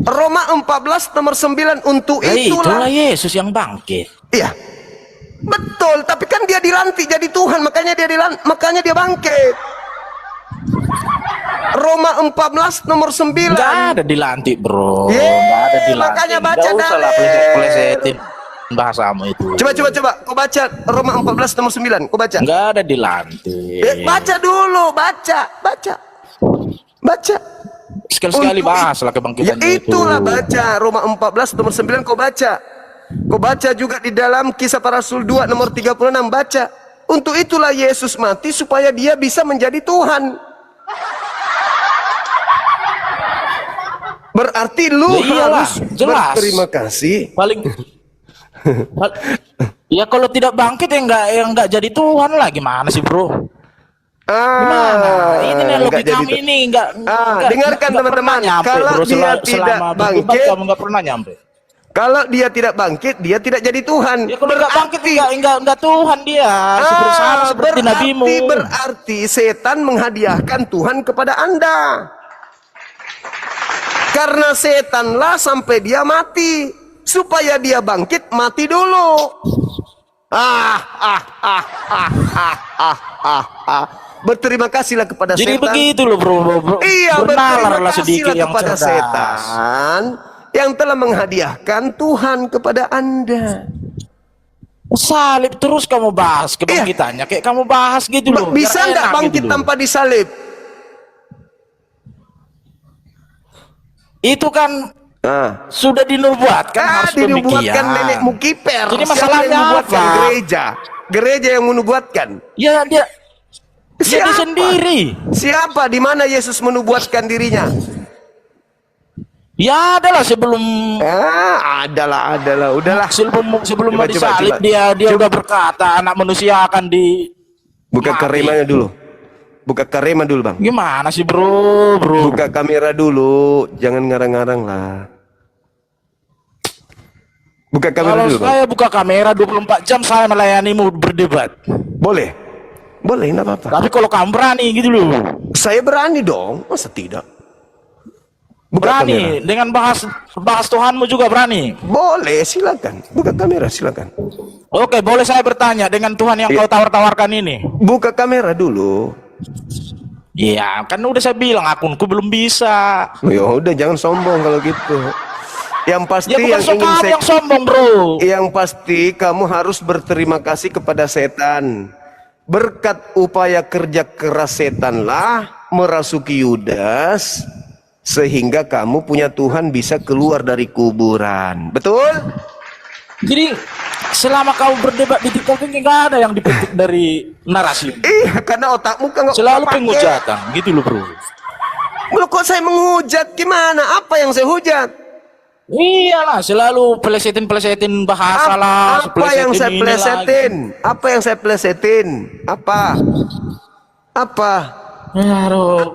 Roma 14 nomor 9, untuk itulah itulah Yesus yang bangkit. iya. Betul, tapi kan dia dilantik jadi Tuhan, makanya dia bangkit. Roma 14 nomor 9. Nggak ada dilantik, bro. Yeay, Nggak ada dilantik. makanya baca Nggak usah lah dalil. plesetin bahasamu itu. Coba. Kau baca Roma 14 nomor 9. Kau baca. Nggak ada dilantik. Baca dulu, baca. Sekali-sekali Untuk bahaslah Ya kebangkitan itu. itulah baca Roma 14 nomor 9, kau baca. Kau baca juga di dalam Kisah Para Rasul 2 nomor 36, baca. Untuk itulah Yesus mati supaya dia bisa menjadi Tuhan. Berarti lu Ya iyalah, harus jelas. berterima kasih. Paling ya kalau tidak bangkit ya nggak jadi Tuhan lah, gimana sih, bro? Gimana? Ini nih logika kami ini nggak dengarkan nggak teman-teman. pernah nyampe, Kalau bro. dia tidak Selama berdebat bangkit, kamu nggak pernah nyampe. kalau dia tidak bangkit, dia tidak jadi Tuhan. Ya kalau nggak bangkit nggak Tuhan dia. Seperti nabimu. Berarti setan menghadiahkan Tuhan kepada Anda. Karena setanlah sampai dia mati. Supaya dia bangkit, mati dulu. Berterima kasihlah kepada Jadi setan. begitu loh, bro. Iya, Bernalarlah berterima sedikit kasihlah yang kepada cerdas. setan yang telah menghadiahkan Tuhan kepada Anda. Salib terus kamu bahas kebangkitannya, kayak kamu bahas gitu loh. Bisa biar nggak enak bangkit gitu loh. tanpa disalib? Itu kan sudah dinubuatkan harus Dinubuatkan demikian. nenekmu Kiper. Jadi Siapa masalahnya yang menubuatkan? apa? Gereja yang menubuatkan. Ya dia Siapa? sendiri. Siapa? Di mana Yesus menubuatkan dirinya? Ya adalah sebelum Adalah. Udahlah. sebelum Coba, disalib coba. dia udah berkata anak manusia akan di Buka mati. karemanya dulu. Buka karema dulu, Bang. Gimana sih, bro? Buka kamera dulu. Jangan ngarang-ngarang lah. Buka kamera Kalau dulu, Bang. saya buka kamera 24 jam saya melayanimu berdebat. Boleh, enggak apa-apa. Tapi kalau kamu berani gitu loh. Saya berani dong, masa tidak? Buka kamera. Berani dengan bahas Tuhanmu juga berani. Boleh, silakan. Buka kamera, silakan. Oke, boleh saya bertanya dengan Tuhan yang kau tawar-tawarkan ini? Buka kamera dulu. Iya, kan udah saya bilang akunku belum bisa. Ya udah, jangan sombong kalau gitu. Yang pasti Ya bukan kamu yang sombong, bro. yang pasti kamu harus berterima kasih kepada setan. Berkat upaya kerja keras setanlah merasuki Yudas sehingga kamu punya Tuhan bisa keluar dari kuburan. Betul? Jadi selama kau berdebat di TikTok ini nggak ada yang dipetik dari narasi. Karena otakmu kan nggak Selalu pakai. penghujatan, gitu loh, bro. Loh, kok saya menghujat? Gimana? Apa yang saya hujat? Iyalah, selalu pelesetin bahasa lah. Apa yang saya plesetin? Apa yang saya plesetin? Apa? Aduh,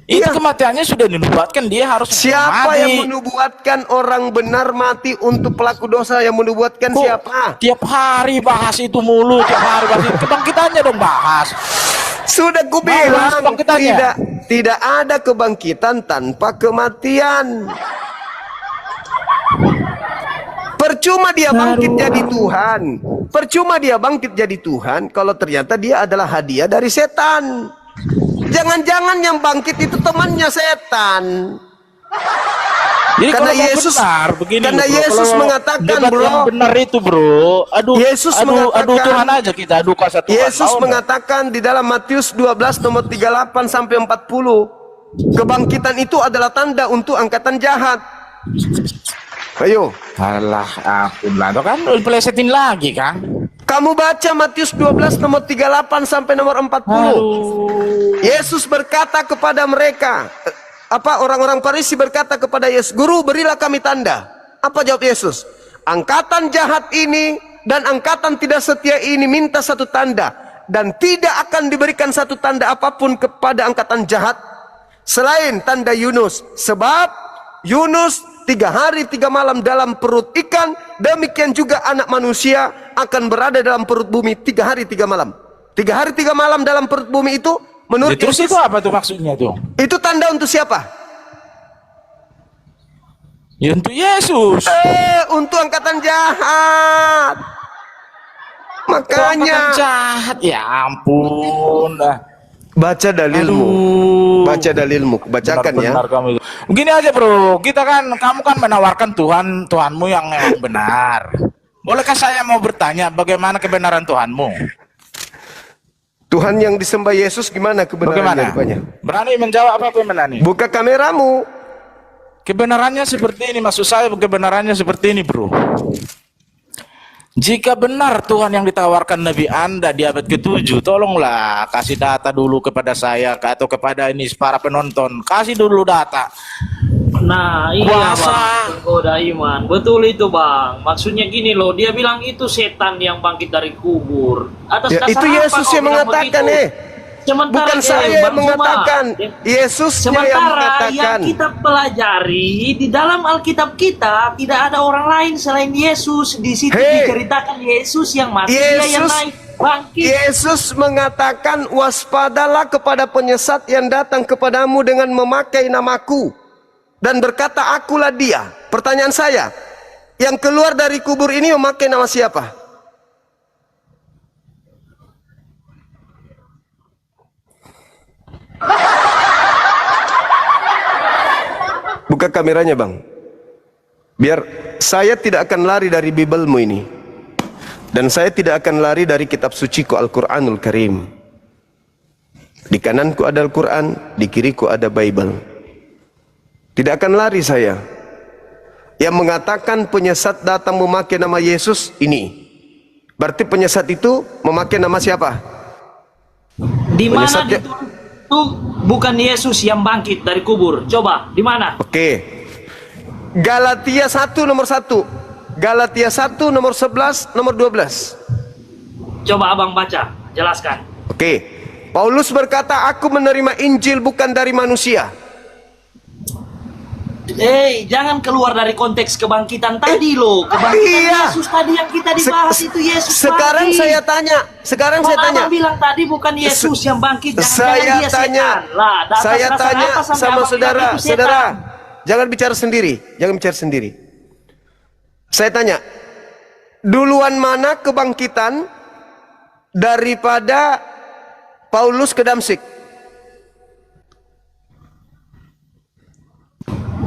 itu Iya. kematiannya sudah dinubuatkan, dia harus Siapa mati. yang menubuatkan orang benar mati untuk pelaku dosa? Yang menubuatkan Kok siapa? tiap hari bahas itu mulu, tiap hari bahas itu. Kebangkitannya dong bahas. Sudah ku Bahas bilang kebangkitannya. tidak ada kebangkitan tanpa kematian. Percuma dia bangkit jadi Tuhan. Percuma dia bangkit jadi Tuhan kalau ternyata dia adalah hadiah dari setan. Jangan-jangan yang bangkit itu temannya setan. Jadi Karena kalau mau Yesus- benar begini karena loh, bro. Yesus Kalau mengatakan, debat bro. yang benar itu, bro. Aduh, Yesus adu mengatakan- Tuhan aja kita, adu kuasa Tuhan. Yesus Mau nggak? mengatakan di dalam Matius 12 nomor 38 sampai 40, kebangkitan itu adalah tanda untuk angkatan jahat. Ayo, Alah, ampun lah, itu kan pelesetin lagi kan? Kamu baca Matius 12 nomor 38 sampai nomor 40. Yesus berkata kepada mereka, orang-orang Farisi berkata kepada Yesus, "Guru, berilah kami tanda." Apa jawab Yesus? "Angkatan jahat ini dan angkatan tidak setia ini minta satu tanda, dan tidak akan diberikan satu tanda apapun kepada angkatan jahat selain tanda Yunus. Sebab Yunus 3 hari 3 malam dalam perut ikan, demikian juga anak manusia akan berada dalam perut bumi 3 hari 3 malam. 3 hari 3 malam dalam perut bumi itu menurut Terus Yesus, itu apa tuh maksudnya tuh? itu tanda untuk siapa? Ya untuk Yesus. Untuk angkatan jahat. Makanya Angkatan jahat, ya ampun. baca dalilmu. Baca dalilmu, bacakan ya. Benar kamu itu. Begini aja bro, kamu kan menawarkan Tuhanmu yang benar. Bolehkah saya mau bertanya bagaimana kebenaran Tuhanmu? Tuhan yang disembah Yesus gimana kebenarannya rupanya? Berani menjawab apa berani? Buka kameramu. Kebenarannya seperti ini, maksud saya kebenarannya seperti ini bro. Jika benar Tuhan yang ditawarkan Nabi Anda di abad ke-7, tolonglah kasih data dulu kepada saya atau kepada ini para penonton. Kasih dulu data. Nah iya bang, goda iman. Betul itu bang. Maksudnya gini loh, dia bilang itu setan yang bangkit dari kubur. Atas Ya, dasar itu apa Yesus kau yang bilang mengatakan begitu? Sementara bukan saya yang mengatakan, Yesusnya yang Sementara mengatakan. yang kita pelajari di dalam Alkitab kita tidak ada orang lain selain Yesus. Di situ diceritakan Yesus yang mati, dia yang naik bangkit. Yesus mengatakan, "Waspadalah kepada penyesat yang datang kepadamu dengan memakai namaku dan berkata, akulah dia." Pertanyaan saya, yang keluar dari kubur ini memakai nama siapa? Buka kameranya bang, biar saya tidak akan lari dari Biblemu ini, dan saya tidak akan lari dari kitab suciku Al-Quranul Karim. Di kananku ada Al-Quran, di kiriku ada Bible. Tidak akan lari saya. Yang mengatakan penyesat datang memakai nama Yesus ini, berarti penyesat itu memakai nama siapa? Di mana Penyesatnya- itu bukan Yesus yang bangkit dari kubur. Coba di mana? Oke. Galatia 1 nomor 1. Galatia 1 nomor 11 nomor 12. Coba abang baca, jelaskan. Oke. Paulus berkata, "Aku menerima Injil bukan dari manusia." Jangan keluar dari konteks kebangkitan tadi loh. Kebangkitan iya. Yesus tadi yang kita dibahas itu Yesus Sekarang bangkit. saya tanya, Abang bilang tadi bukan Yesus yang bangkit. Saya dia tanya, setan. Lah, saya dasar tanya apa sampai sama abang bilang saudara, itu setan? saudara, jangan bicara sendiri, jangan bicara sendiri. Saya tanya, duluan mana kebangkitan daripada Paulus ke Damsik?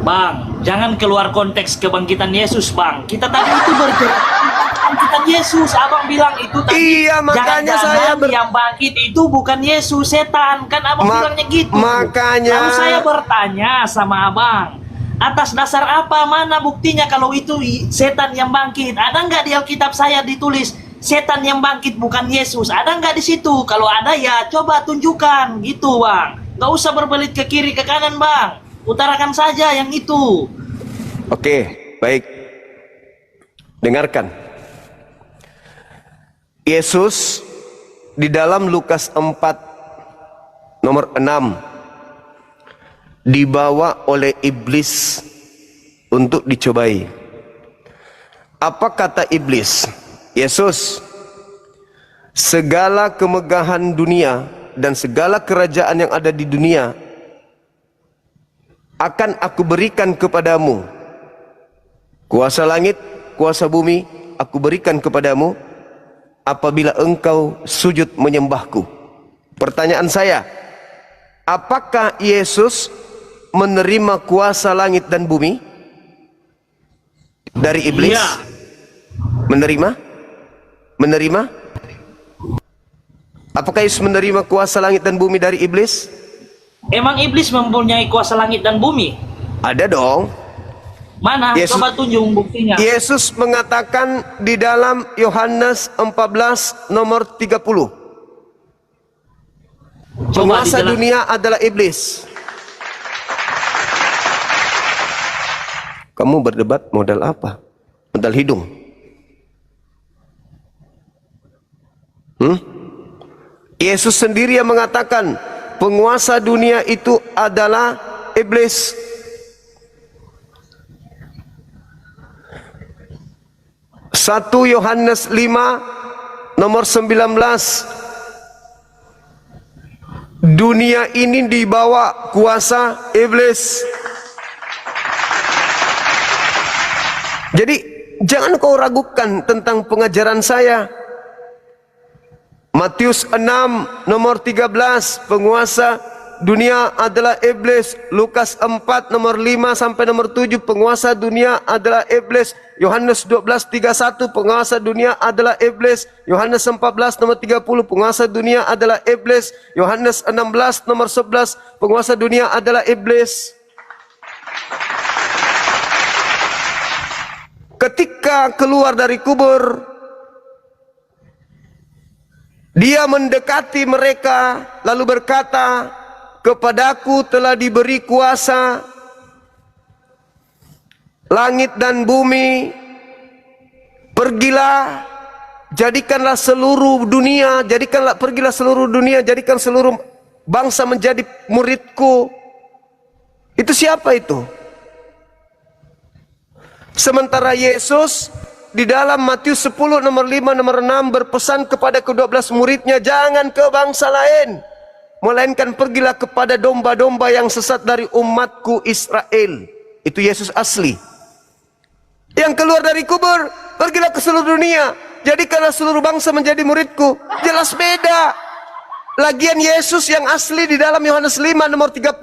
Bang, jangan keluar konteks kebangkitan Yesus, Bang. Kita tadi itu berbicara tentang kebangkitan Yesus. Abang bilang itu tadi. Iya, makanya jangan-jangan saya yang bangkit itu bukan Yesus, setan. Kan abang bilangnya gitu. Makanya. Lalu saya bertanya sama abang, atas dasar apa, mana buktinya kalau itu setan yang bangkit? Ada nggak di Alkitab saya ditulis setan yang bangkit bukan Yesus? Ada nggak di situ? Kalau ada ya coba tunjukkan gitu, Bang. Nggak usah berbelit ke kiri ke kanan, Bang. Utarakan saja yang itu. Oke, baik. Dengarkan. Yesus di dalam Lukas 4 nomor 6 dibawa oleh iblis untuk dicobai. Apa kata iblis? Yesus, segala kemegahan dunia dan segala kerajaan yang ada di dunia akan aku berikan kepadamu. Kuasa langit, kuasa bumi aku berikan kepadamu apabila engkau sujud menyembahku. Pertanyaan saya, apakah Yesus menerima kuasa langit dan bumi dari iblis? Iya. Menerima? Apakah Yesus menerima kuasa langit dan bumi dari iblis? Emang iblis mempunyai kuasa langit dan bumi? Ada dong. Mana? Yesus- Coba tunjuk buktinya. Yesus mengatakan di dalam Yohanes 14 nomor 30. Penguasa dijelaskan. dunia adalah iblis. Kamu berdebat modal apa? Modal hidung. Yesus sendiri yang mengatakan penguasa dunia itu adalah iblis. Satu Yohanes 5 nomor 19. Dunia ini dibawa kuasa iblis. Jadi jangan kau ragukan tentang pengajaran saya. Matius 6 nomor 13, penguasa dunia adalah iblis. Lukas 4 nomor 5 sampai nomor 7, penguasa dunia adalah iblis. Yohanes 12:31, penguasa dunia adalah iblis. Yohanes 14 nomor 30, penguasa dunia adalah iblis. Yohanes 16 nomor 11, penguasa dunia adalah iblis. Ketika keluar dari kubur, dia mendekati mereka lalu berkata, kepadaku telah diberi kuasa langit dan bumi. Pergilah, jadikanlah seluruh dunia, pergilah seluruh dunia, jadikan seluruh bangsa menjadi muridku. Itu siapa itu? Sementara Yesus di dalam Matius 10 nomor 5 nomor 6 berpesan kepada ke-12 muridnya, jangan ke bangsa lain, melainkan pergilah kepada domba-domba yang sesat dari umatku Israel. Itu Yesus asli. Yang keluar dari kubur, pergilah ke seluruh dunia, jadikanlah seluruh bangsa menjadi muridku. Jelas beda. Lagian Yesus yang asli di dalam Yohanes 5 nomor 30,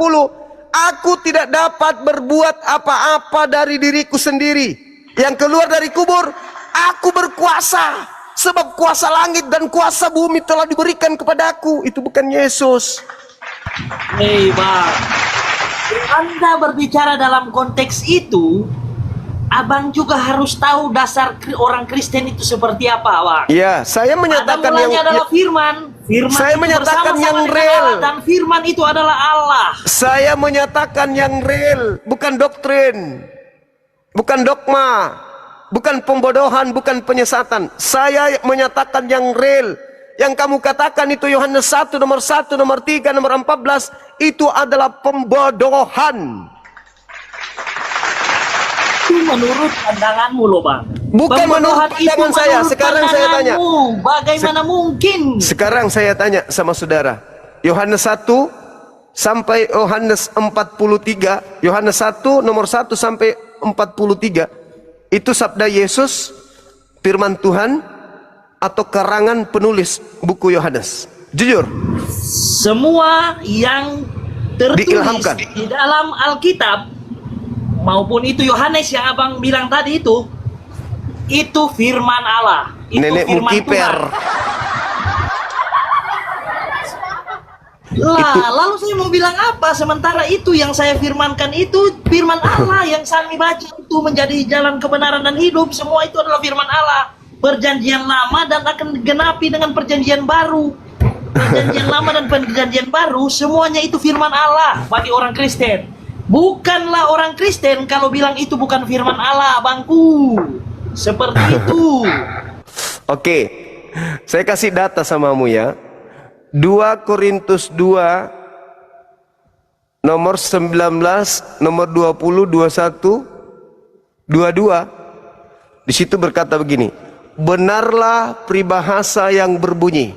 aku tidak dapat berbuat apa-apa dari diriku sendiri. Yang keluar dari kubur, aku berkuasa, sebab kuasa langit dan kuasa bumi telah diberikan kepadaku. Itu bukan Yesus. Hei Bang, Anda berbicara dalam konteks itu, Abang juga harus tahu dasar orang Kristen itu seperti apa, Bang. Ya, saya menyatakan yang adalah firman. Firman saya itu menyatakan bersama-sama yang dengan real. Allah, dan firman itu adalah Allah. Saya menyatakan yang real, bukan doktrin, bukan dogma, bukan pembodohan, bukan penyesatan. Saya menyatakan yang real. Yang kamu katakan itu Yohanes 1 nomor 1, nomor 3, nomor 14, itu adalah pembodohan. Itu menurut pandanganmu loh Bang. Bukan menurut pandangan saya. Sekarang saya tanya. Bagaimana mungkin? Sekarang saya tanya sama saudara. Yohanes 1 sampai Yohanes 43. Yohanes 1 nomor 1 sampai 43. Itu sabda Yesus, firman Tuhan, atau karangan penulis buku Yohanes? Jujur. Semua yang tertulis Diilhamkan. di dalam Alkitab, maupun itu Yohanes yang abang bilang tadi itu firman Allah, itu Nenekmu firman kiper. Tuhan. Lalu saya mau bilang apa? Sementara itu yang saya firmankan itu firman Allah yang kami baca itu menjadi jalan kebenaran dan hidup. Semua itu adalah firman Allah. Perjanjian lama dan akan digenapi dengan perjanjian baru. Perjanjian lama dan perjanjian baru semuanya itu firman Allah bagi orang Kristen. Bukanlah orang Kristen kalau bilang itu bukan firman Allah, abangku. Seperti itu. Oke, saya kasih data samamu ya. 2 Korintus 2 nomor 19, nomor 20, 21, 22. Di situ berkata begini, benarlah peribahasa yang berbunyi,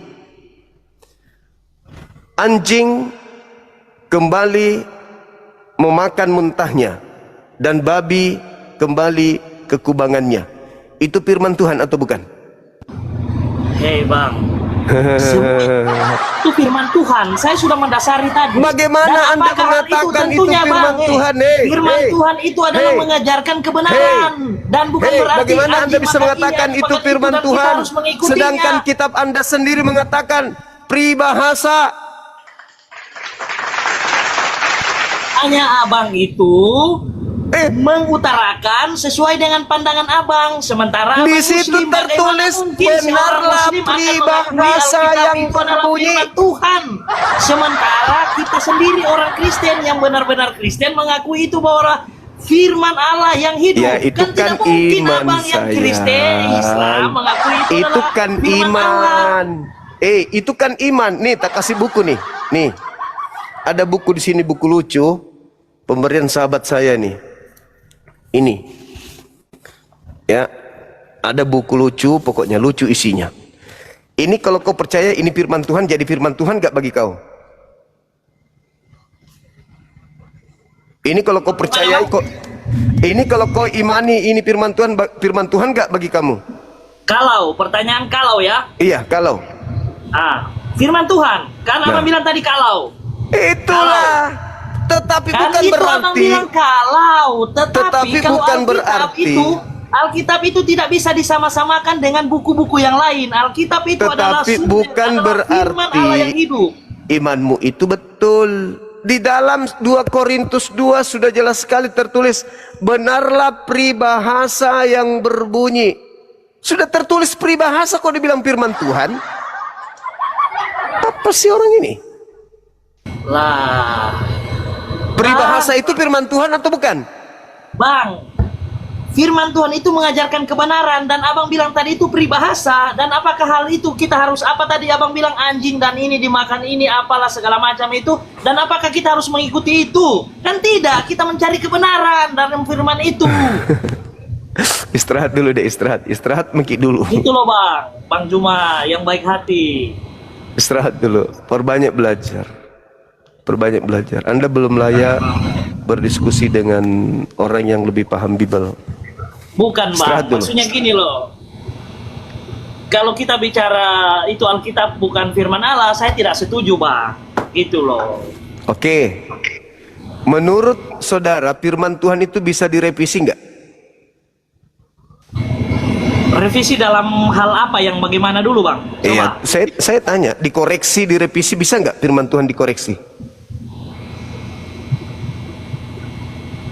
anjing kembali memakan muntahnya dan babi kembali ke kubangannya. Itu firman Tuhan atau bukan? Hei Bang, itu firman Tuhan. Saya sudah mendasari tadi. Bagaimana Dan Anda apakah mengatakan itu tentunya, firman Bang, Tuhan? Firman Tuhan itu adalah mengajarkan kebenaran, dan bukan berarti bagaimana Anda anjing bisa makan mengatakan ikan, itu makan firman dan kita Tuhan, harus mengikutinya. sedangkan kitab Anda sendiri mengatakan peribahasa? Hanya abang itu mengutarakan sesuai dengan pandangan abang, sementara Di abang situ Muslim, bagaimana tertulis, mungkin seorang benarlah Muslim akan mengakui peribahasa Alkitab yang itu adalah berbunyi. firman Tuhan, sementara kita sendiri orang Kristen yang benar-benar Kristen mengakui itu bahwa firman Allah yang hidup. Ya, itu kan tidak mungkin iman, abang yang sayang. Kristen Islam mengakui itu Itu adalah kan firman Allah. iman. Itu kan iman. Nih, tak kasih buku nih. Nih. Ada buku di sini, buku lucu. Pemberian sahabat saya nih. Ini. Ya. Ada buku lucu, pokoknya lucu isinya. Ini kalau kau percaya ini firman Tuhan, jadi firman Tuhan gak bagi kau? Ini kalau kau percaya, ini kalau kau imani ini firman Tuhan gak bagi kamu? Kalau, pertanyaan kalau ya. Iya, kalau. Firman Tuhan. Kan abang bilang tadi kalau. Itulah. Tetapi Kan bukan itu abang berarti. bilang kalau. Tetapi kalau bukan Alkitab berarti. Alkitab itu tidak bisa disama-samakan dengan buku-buku yang lain. Alkitab itu adalah Tetapi bukan firman Allah yang berarti hidup. imanmu itu betul. Di dalam 2 Korintus 2 sudah jelas sekali tertulis, benarlah peribahasa yang berbunyi. Sudah tertulis peribahasa kok dibilang firman Tuhan? Apa sih orang ini? Lah, Peribahasa itu firman Tuhan atau bukan? Bang, firman Tuhan itu mengajarkan kebenaran dan abang bilang tadi itu peribahasa. Dan apakah hal itu kita harus apa tadi abang bilang anjing dan ini dimakan ini apalah segala macam itu, dan apakah kita harus mengikuti itu? Kan tidak, kita mencari kebenaran dalam firman itu. Istirahat dulu deh, istirahat mengki dulu. Itu loh Bang Juma yang baik hati. Istirahat dulu, perbanyak belajar. Anda belum layak berdiskusi dengan orang yang lebih paham Bible. Bukan Istirahat Bang, dulu. maksudnya gini loh. Kalau kita bicara itu Alkitab bukan firman Allah, saya tidak setuju Bang. Itu loh. Oke. Menurut saudara, firman Tuhan itu bisa direvisi nggak? Revisi dalam hal apa yang bagaimana dulu Bang? Coba. Iya, saya tanya, dikoreksi, direvisi bisa nggak firman Tuhan dikoreksi?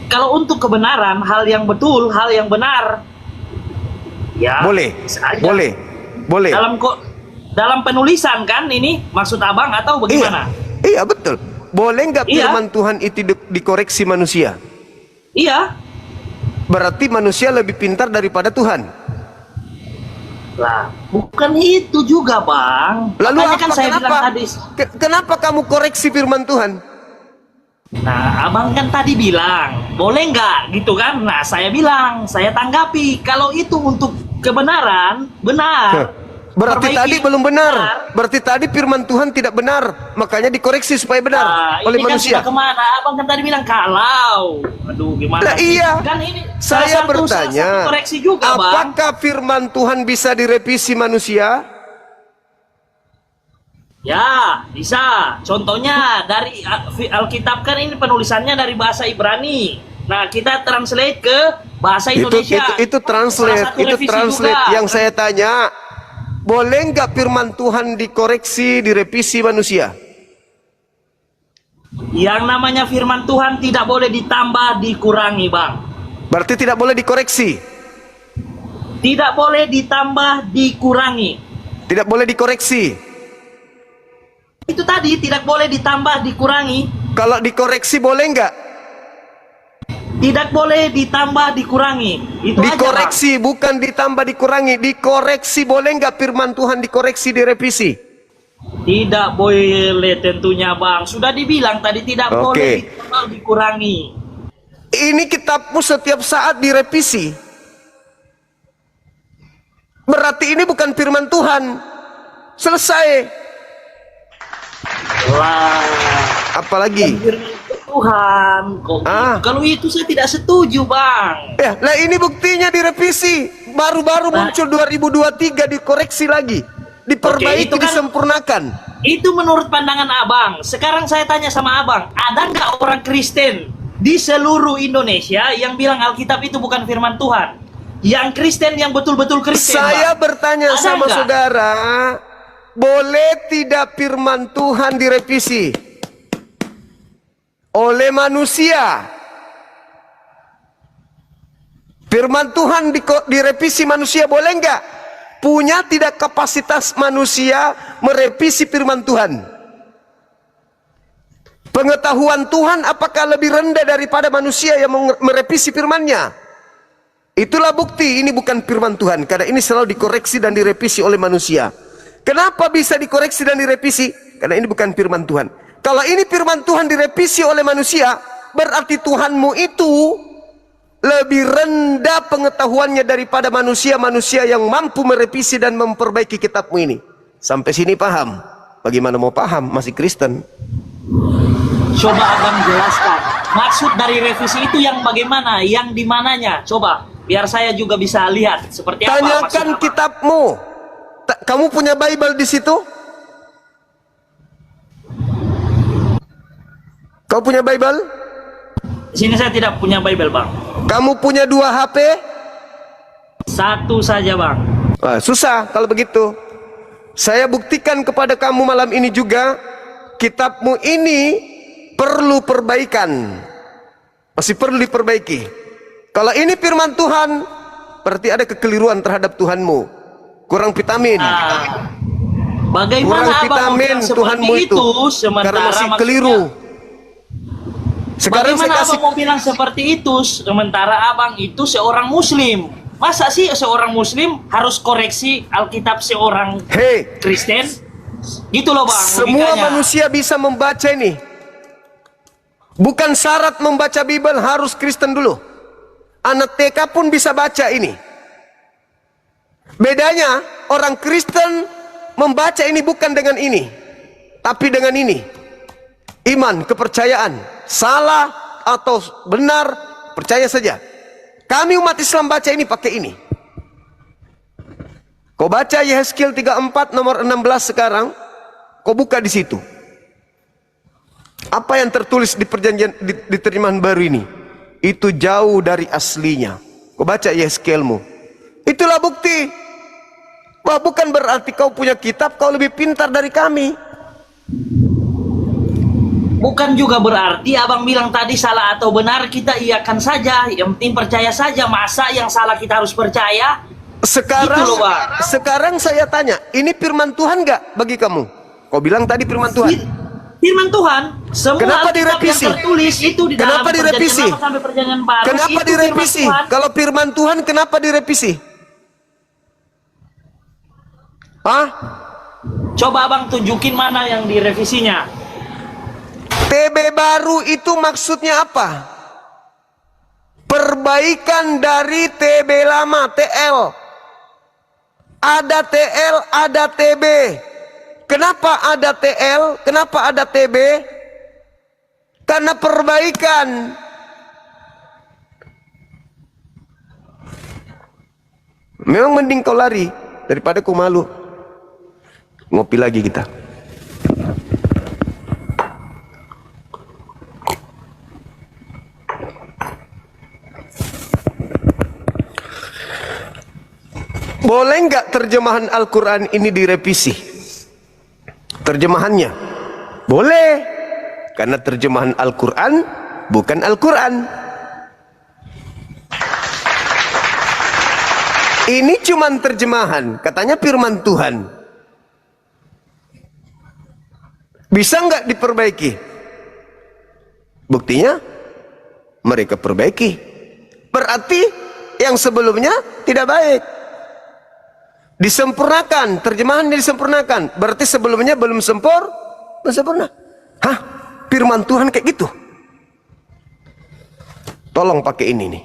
Kalau untuk kebenaran, hal yang betul, hal yang benar, ya Boleh, bisa aja. boleh. Dalam penulisan kan ini maksud abang atau bagaimana? Iya betul. Boleh nggak Iya. firman Tuhan itu dikoreksi manusia? Iya. Berarti manusia lebih pintar daripada Tuhan. Lah, bukan itu juga Bang. Lalu Makanya apa? kan saya Kenapa? bilang tadi. Kenapa kamu koreksi firman Tuhan? Nah, abang kan tadi bilang, boleh nggak gitu kan? Nah, saya bilang, saya tanggapi, kalau itu untuk kebenaran, benar. Berarti Perbaiki tadi belum benar. Berarti tadi firman Tuhan tidak benar. Makanya dikoreksi supaya benar oleh ini manusia. kan sudah kemana? Abang kan tadi bilang kalau. Aduh, gimana? Lah sih? iya. Kan ini Saya salah satu bertanya, koreksi juga, Bang. apakah firman Tuhan bisa direvisi manusia? Ya, bisa. Contohnya dari Alkitab kan ini penulisannya dari bahasa Ibrani. Nah, kita translate ke bahasa Indonesia. Itu Salah translate, satu itu revisi translate. juga. Yang saya tanya, boleh nggak firman Tuhan dikoreksi, direvisi manusia? Yang namanya firman Tuhan tidak boleh ditambah, dikurangi, Bang. Berarti tidak boleh dikoreksi, Tidak boleh ditambah, dikurangi. tidak boleh dikoreksi. Itu tadi tidak boleh ditambah, dikurangi. Kalau dikoreksi boleh nggak? Tidak boleh ditambah, dikurangi. Itu Dikoreksi, bukan ditambah, dikurangi. Dikoreksi boleh nggak firman Tuhan dikoreksi, direvisi? aja, Bang. Tidak boleh tentunya, Bang. Sudah dibilang tadi tidak Oke. boleh ditambah, dikurangi. Ini kitabmu setiap saat direvisi. Berarti ini bukan firman Tuhan. Selesai. Wah, Apalagi? firman Tuhan. Kok kalau itu saya tidak setuju, Bang. Ya, lah ini buktinya direvisi. Baru-baru muncul 2023 dikoreksi lagi. Diperbaiki, Oke, itu kan- disempurnakan. Itu menurut pandangan Abang. Sekarang saya tanya sama Abang, ada nggak orang Kristen di seluruh Indonesia yang bilang Alkitab itu bukan firman Tuhan? Yang Kristen, yang betul-betul Kristen, Saya Bang. bertanya Ada sama nggak? saudara, boleh tidak firman Tuhan direvisi oleh manusia? Firman Tuhan direvisi manusia boleh enggak? Punya tidak kapasitas manusia merevisi firman Tuhan? Pengetahuan Tuhan apakah lebih rendah daripada manusia yang merevisi firman-Nya? Itulah bukti ini bukan firman Tuhan, karena ini selalu dikoreksi dan direvisi oleh manusia. Kenapa bisa dikoreksi dan direvisi? Karena ini bukan firman Tuhan. Kalau ini firman Tuhan direvisi oleh manusia, berarti Tuhanmu itu lebih rendah pengetahuannya daripada manusia-manusia yang mampu merevisi dan memperbaiki kitabmu ini. Sampai sini paham? Bagaimana mau paham? Masih Kristen. Coba Abang jelaskan. Maksud dari revisi itu yang bagaimana? Yang di mananya? Coba, biar saya juga bisa lihat seperti apa maksud Tanyakan Abang. kitabmu. Kamu punya Bible di situ? Kau punya Bible? Di sini saya tidak punya Bible, Bang. Kamu punya 2 HP? Satu saja, Bang. Wah, susah kalau begitu. Saya buktikan kepada kamu malam ini juga, kitabmu ini perlu perbaikan. Masih perlu diperbaiki. Kalau ini firman Tuhan, berarti ada kekeliruan terhadap Tuhanmu. Kurang vitamin. Bagaimana Kurang Abang vitamin mau bilang Tuhanmu seperti itu. sementara Karena masih maksudnya- keliru. Sekarang Bagaimana saya kasih Abang mau bilang seperti itu sementara Abang itu seorang Muslim? Masa sih seorang Muslim harus koreksi Alkitab seorang Hei, Kristen? Gitu loh, Bang. semua logikanya. manusia bisa membaca ini. Bukan syarat membaca Bible harus Kristen dulu. Anak TK pun bisa baca ini. Bedanya orang Kristen membaca ini bukan dengan ini, tapi dengan ini. Iman, kepercayaan, salah atau benar, percaya saja. Kami umat Islam baca ini pakai ini. Kau baca Yehezkiel 34 nomor 16 sekarang, kau buka di situ. Apa yang tertulis di perjanjian di terjemahan baru ini? Itu jauh dari aslinya. Kau baca Yehezkielmu. Itulah bukti. Wah, bukan berarti kau punya kitab kau lebih pintar dari kami. Bukan juga berarti Abang bilang tadi salah atau benar kita iakan saja. Yang penting percaya saja. Masa yang salah kita harus percaya? Sekarang, Gitu loh, Bang. sekarang saya tanya, ini firman Tuhan nggak bagi kamu? Kau bilang tadi firman Tuhan. Firman Tuhan, semua Kenapa Alkitab direvisi? yang tertulis itu di dalam Kenapa direvisi? Perjanjian Lama sampai Perjanjian Baru. Kenapa itu direvisi? firman Tuhan. Kalau firman Tuhan kenapa direvisi? Hah? Coba Abang tunjukin mana yang direvisinya. TB baru itu maksudnya apa? Perbaikan dari TB lama, TL. Ada TL, ada TB. Kenapa ada TL? Kenapa ada TB? Karena perbaikan. Memang mending kau lari daripada kau malu. Ngopi lagi kita. Boleh nggak terjemahan Al-Quran ini direvisi? Terjemahannya boleh, karena terjemahan Al-Quran bukan Al-Quran. Ini cuman terjemahan, katanya firman Tuhan. Bisa nggak diperbaiki? Buktinya mereka perbaiki. Berarti yang sebelumnya tidak baik. Disempurnakan, terjemahan disempurnakan. Berarti sebelumnya belum sempurna. Hah? Firman Tuhan kayak gitu? Tolong pakai ini nih.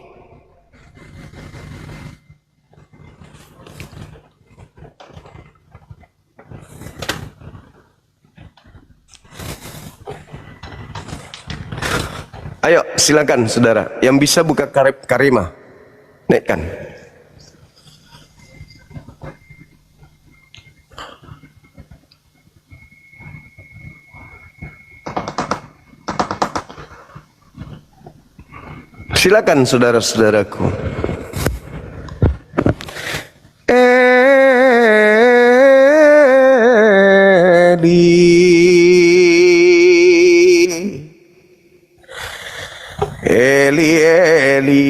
Ayo silakan saudara, yang bisa buka karimah, naikkan. Silakan saudara-saudaraku. Eli, Eli,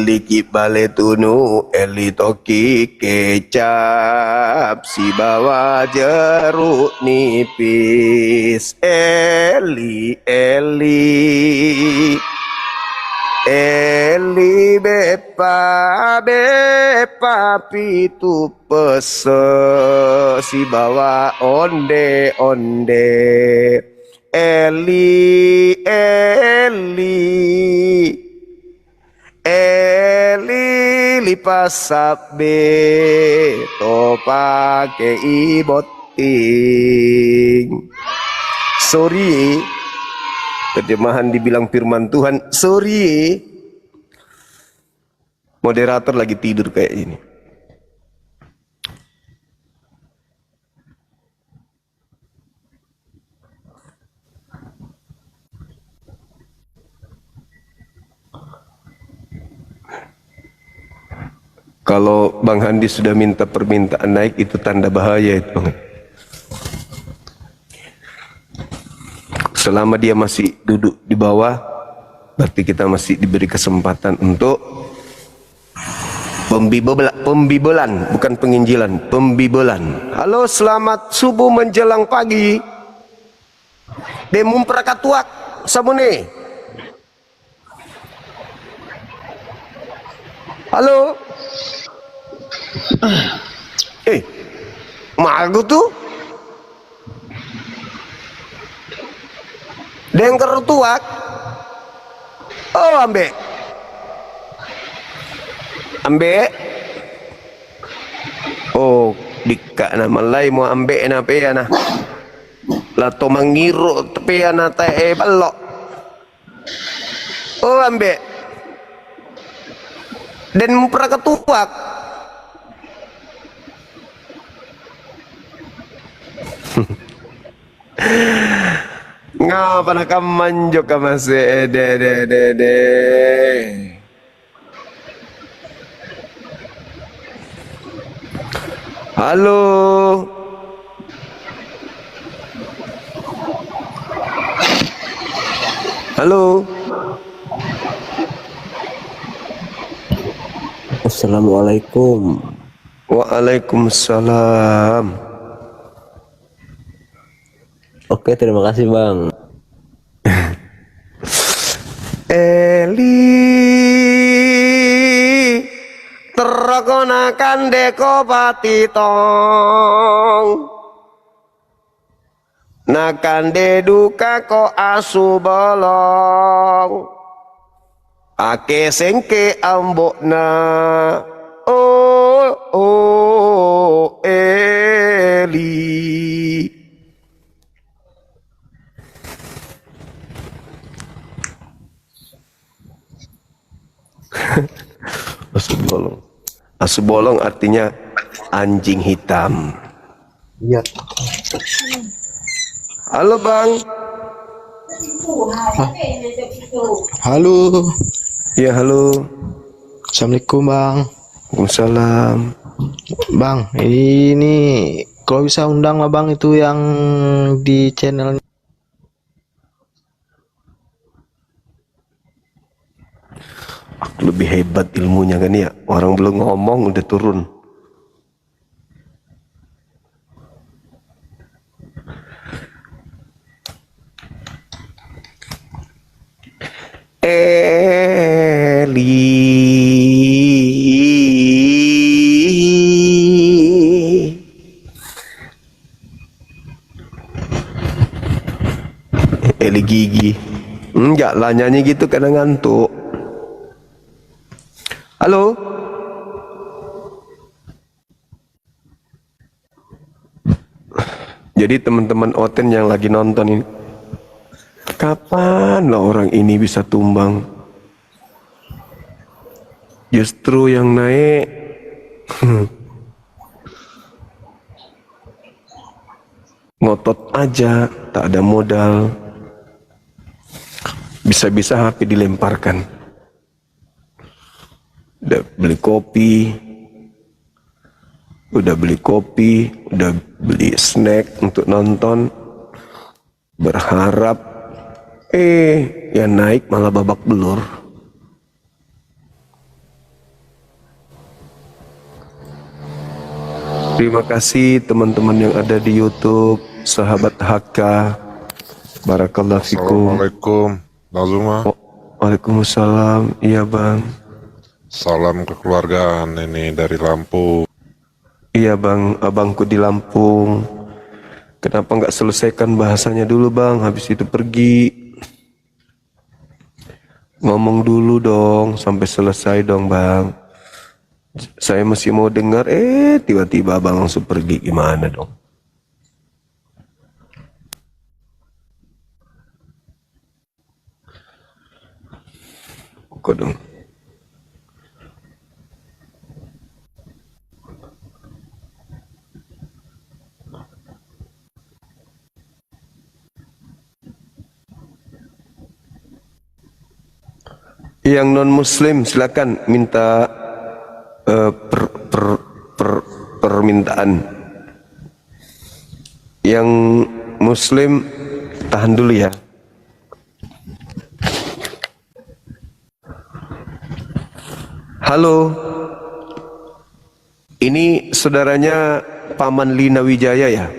Eli bale tunu, eli toki kecap, si bawa jeruk nipis. Eli bepa pitu pese, si bawa onde Eli lipasabe to pake iboting. Sorry, terjemahan dibilang firman Tuhan. Sorry, moderator lagi tidur kayak ini. Kalau Bang Handi sudah minta permintaan naik, itu tanda bahaya itu. Selama dia masih duduk di bawah, berarti kita masih diberi kesempatan untuk pembibolan, bukan penginjilan, pembibolan. Halo, selamat subuh menjelang pagi. Demum prakatuak samune. Halo. Mago tuh dengker tuak. Oh, ambe oh dika nama lain mau ambe na pe na lato mangiru tepe na tae balok. Oh, ambe dan prakatuak. Ngapa nak manjo ka masih de. Halo. Halo. Assalamualaikum. Waalaikumsalam. Oke, terima kasih Bang. Eli terkonakan deko patitong nakan deduka ko asu bolong ake sengke ambokna oh Eli. Asu bolong artinya anjing hitam. Iya. Halo Bang. Halo. Ya halo. Assalamualaikum Bang. Waalaikumsalam. Bang, ini kalau bisa undang lah Bang itu yang di channel. Lebih hebat ilmunya kan ya. Orang belum ngomong udah turun. Eli gigi. Enggak lah, nyanyi gitu kadang ngantuk. Halo. Jadi teman-teman Oten yang lagi nonton ini, kapan lah orang ini bisa tumbang? Justru yang naik ngotot aja, tak ada modal. Bisa-bisa HP dilemparkan. Udah beli kopi, udah beli snack untuk nonton, berharap yang naik malah babak belur. Terima kasih teman-teman yang ada di YouTube, sahabat HK. Barakallahu fikum. Assalamualaikum Lazuma. Waalaikumsalam. Iya bang. Salam kekeluargaan ini dari Lampung. Iya bang, abangku di Lampung. Kenapa nggak selesaikan bahasanya dulu bang, habis itu pergi. Ngomong dulu dong, sampai selesai dong bang. Saya masih mau dengar, tiba-tiba abang langsung pergi, gimana dong? Kok dong? Yang non muslim silakan minta permintaan. Yang muslim tahan dulu ya. Halo, ini saudaranya Paman Lina Wijaya ya?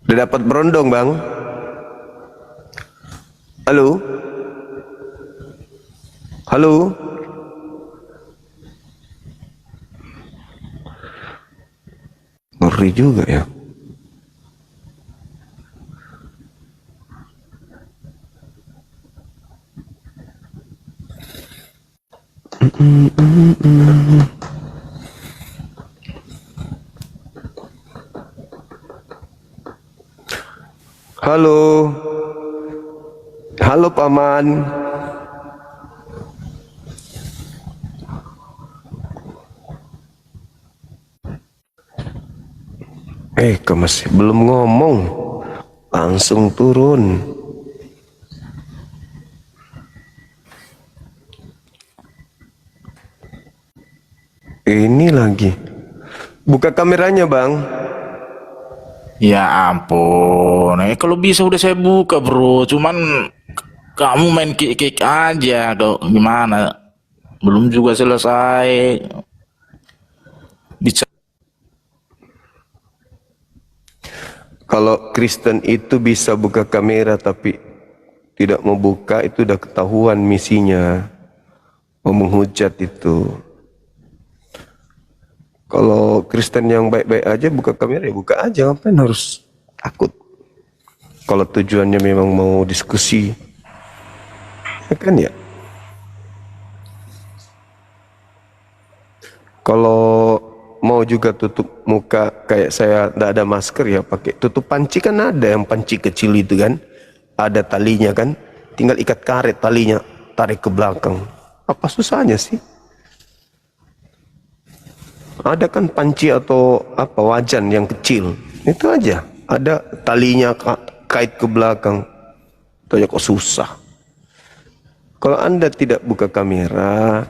Udah dapat berondong bang? Halo? Halo? Ngeri juga ya. Halo? Halo Paman. Kok masih belum ngomong, langsung turun. Ini lagi. Buka kameranya bang. Ya ampun, kalau bisa udah saya buka bro, cuman kamu main kick-kick aja, dok. Gimana? Belum juga selesai. Bicara. Kalau Kristen itu bisa buka kamera tapi tidak mau buka, itu udah ketahuan misinya. Mau menghujat itu. Kalau Kristen yang baik-baik aja buka kamera ya buka aja, ngapain harus takut? Kalau tujuannya memang mau diskusi, ya kan ya? Kalau mau juga tutup muka kayak saya nggak ada masker ya pakai tutup panci, kan ada yang panci kecil itu kan, ada talinya kan, tinggal ikat karet talinya, tarik ke belakang. Apa susahnya sih? Ada kan panci atau apa wajan yang kecil, itu aja ada talinya kait ke belakang. Itu aja kok susah. Kalau Anda tidak buka kamera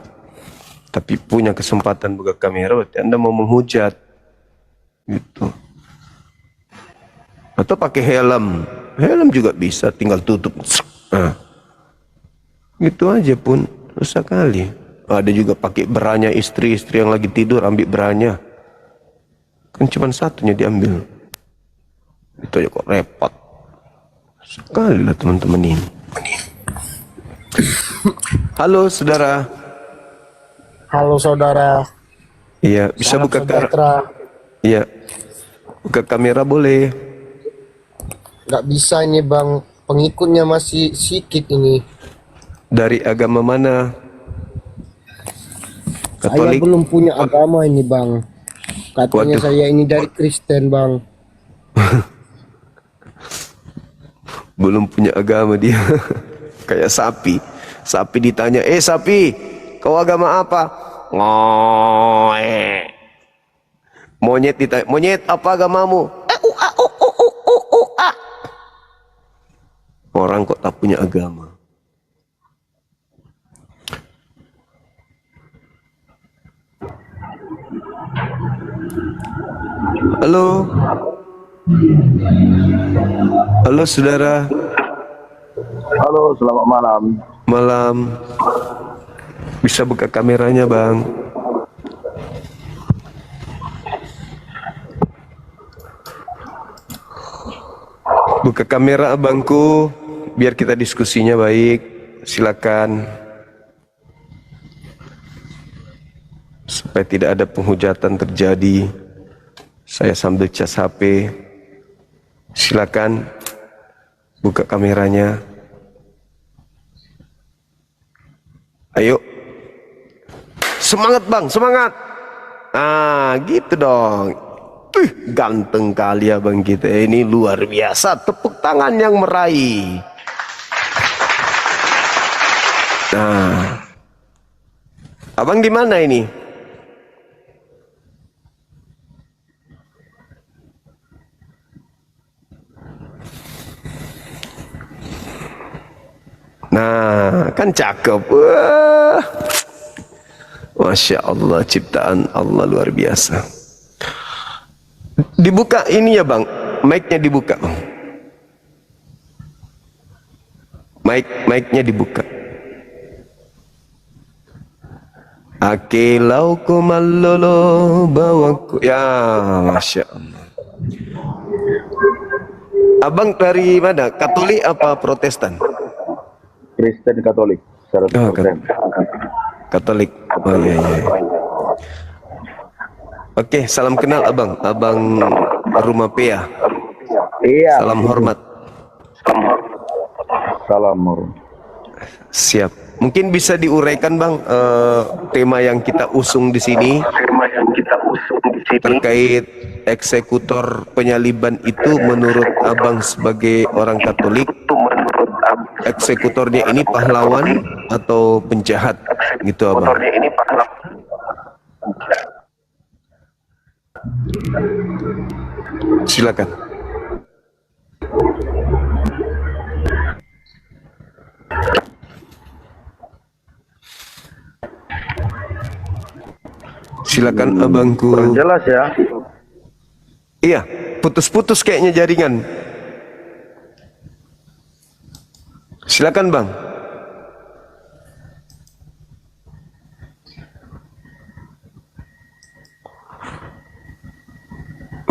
tapi punya kesempatan buka kamera, berarti Anda mau menghujat gitu. Atau pakai helm juga bisa, tinggal tutup. Nah, gitu aja pun susah kali. Ada juga pakai beranya istri yang lagi tidur, ambil beranya, kan cuma satunya diambil. Itu aja kok repot sekali lah teman-teman ini. Halo saudara. Halo saudara. Iya, bisa Salam buka sejahtera. Iya, buka kamera boleh. Nggak bisa ini bang, pengikutnya masih sedikit ini. Dari agama mana? Saya Katolik? belum punya agama ini bang. Katanya Waduh. saya ini dari Kristen bang. Belum punya agama dia. Kayak sapi. Sapi ditanya, sapi, kau agama apa? Ngoe. Monyet ditanya, monyet apa agamamu? Orang kok tak punya agama. Halo. Halo saudara. Halo, selamat malam. Malam. Bisa buka kameranya, Bang. Buka kamera abangku, biar kita diskusinya baik. Silakan. Supaya tidak ada penghujatan terjadi. Saya sambil cas HP. Silakan buka kameranya. Ayo. Semangat, Bang, semangat. Ah, gitu dong. Ganteng kali abang kita ini, luar biasa. Tepuk tangan yang meraih. Nah, abang di mana ini? Nah, kan cakep. Wah, Masya Allah, ciptaan Allah luar biasa. Dibuka ini ya bang, mic-nya dibuka bang. Mic-nya dibuka. Akilau kumalolo bawaku. Ya, Masya Allah. Abang dari mana? Katolik apa Protestan? Kristen Katolik. Oh, Katolik. Oh iya, iya. Oke, salam kenal abang. Abang Rumah Pea. Iya. Salam hormat. Salam hormat. Siap. Mungkin bisa diuraikan bang tema yang kita usung di sini. Terkait eksekutor penyaliban itu menurut abang sebagai orang Katolik, eksekutornya ini pahlawan atau penjahat gitu abang? Silakan. Silakan abangku. Jelas ya. Iya, putus-putus kayaknya jaringan. Silakan bang.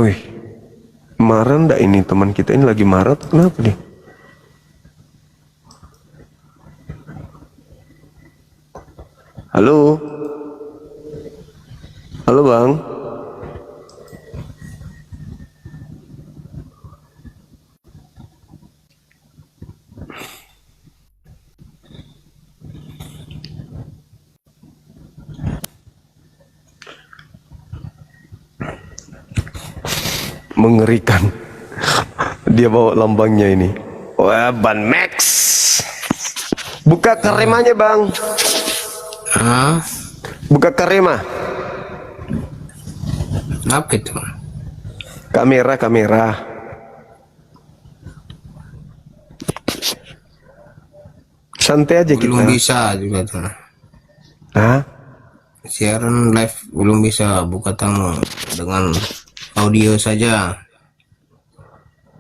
Wih, marah ndak ini teman kita ini lagi marah? Kenapa nih? Halo, halo bang. Mengerikan. Dia bawa lambangnya ini. Wah, ban Max. Buka karemanya bang. Buka karema. Apa itu? Kamera. Santai aja belum kita. Bisa juga tuh. Hah? Siaran live belum bisa buka tamu dengan audio saja.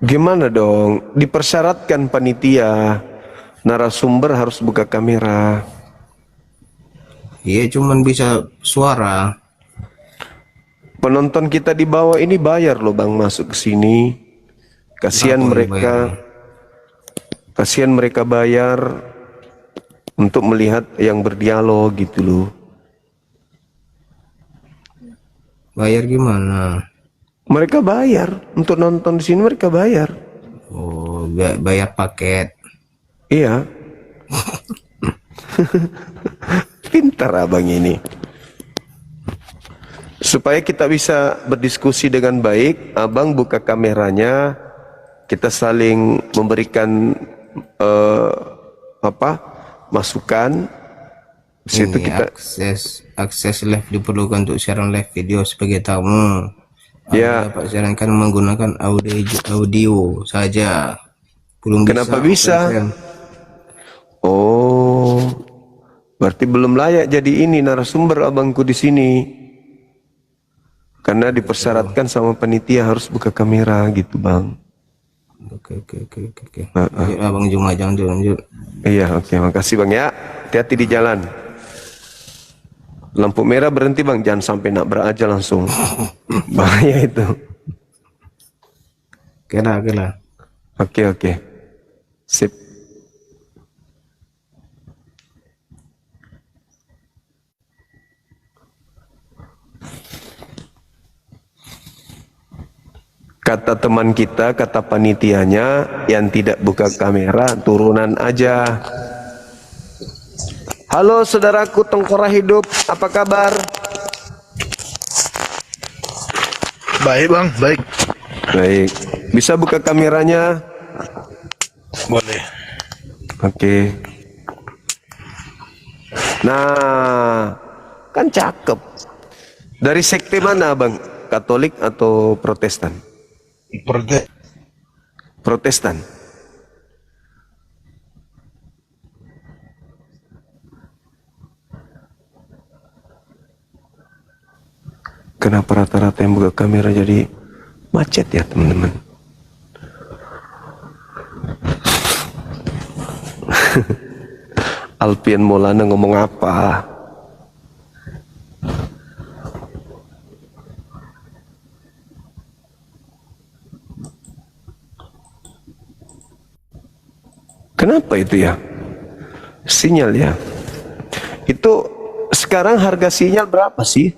Gimana dong? Dipersyaratkan panitia, narasumber harus buka kamera. Iya, cuman bisa suara. Penonton kita di bawah ini bayar loh bang masuk ke sini. Kasihan mereka. Kasihan mereka bayar untuk melihat yang berdialog gitu loh. Bayar gimana? Mereka bayar untuk nonton di sini, mereka bayar. Oh, bayar paket. Iya. Pintar abang ini. Supaya kita bisa berdiskusi dengan baik, abang buka kameranya, kita saling memberikan masukan. Situ kita akses live diperlukan untuk siaran live video sebagai tamu. Ya. Dapat siarankan menggunakan audio saja. Belum Kenapa bisa? Oh, berarti belum layak jadi ini narasumber abangku di sini. Karena dipersyaratkan sama panitia harus buka kamera gitu bang. Oke. Abang Juma jangan lanjut. Iya, oke, makasih bang ya. Hati-hati di jalan. Lampu merah berhenti bang, jangan sampai nabrak aja langsung. Bahaya itu. Kena. Oke. Sip. Kata teman kita, kata panitianya, yang tidak buka kamera, turunan aja. Halo saudaraku Tengkorak Hidup, apa kabar? Baik bang, baik. Baik, bisa buka kameranya? Boleh. Oke. Nah, kan cakep. Dari sekte mana bang? Katolik atau Protestan? Protestan. Kenapa rata-rata yang buka kamera jadi macet ya teman-teman? Alpian Maulana ngomong apa? Kenapa itu ya? Sinyal ya. Itu sekarang harga sinyal berapa sih?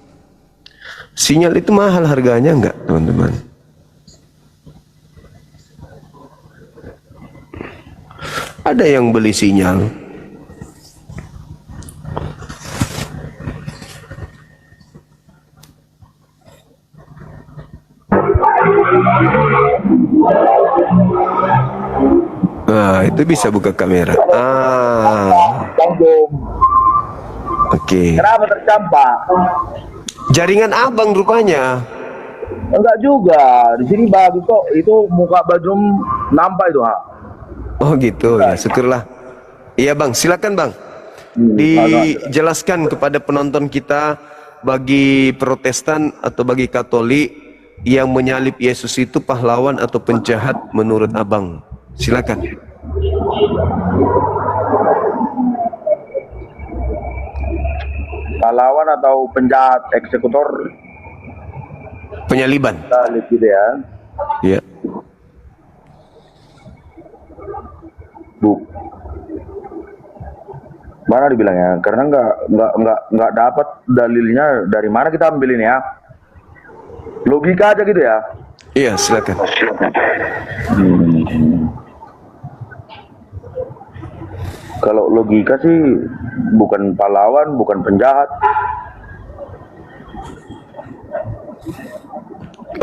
Sinyal itu mahal harganya enggak, teman-teman? Ada yang beli sinyal. Nah, itu bisa buka kamera. Oke. Kenapa tercampak? Jaringan abang rupanya. Enggak juga. Di sini bagus kok. Itu muka baju nampak itu, ha. Oh gitu ya, syukurlah. Iya bang, silakan bang. Dijelaskan kepada penonton kita, bagi Protestan atau bagi Katolik yang menyalib Yesus itu pahlawan atau penjahat menurut abang. Silakan. Pahlawan atau penjahat, eksekutor, penyaliban. salib gitu ya. Iya. Mana dibilangnya? Karena nggak dapat dalilnya, dari mana kita ambil ini ya? Logika aja gitu ya. Iya, silakan. Kalau logika sih bukan pahlawan, bukan penjahat.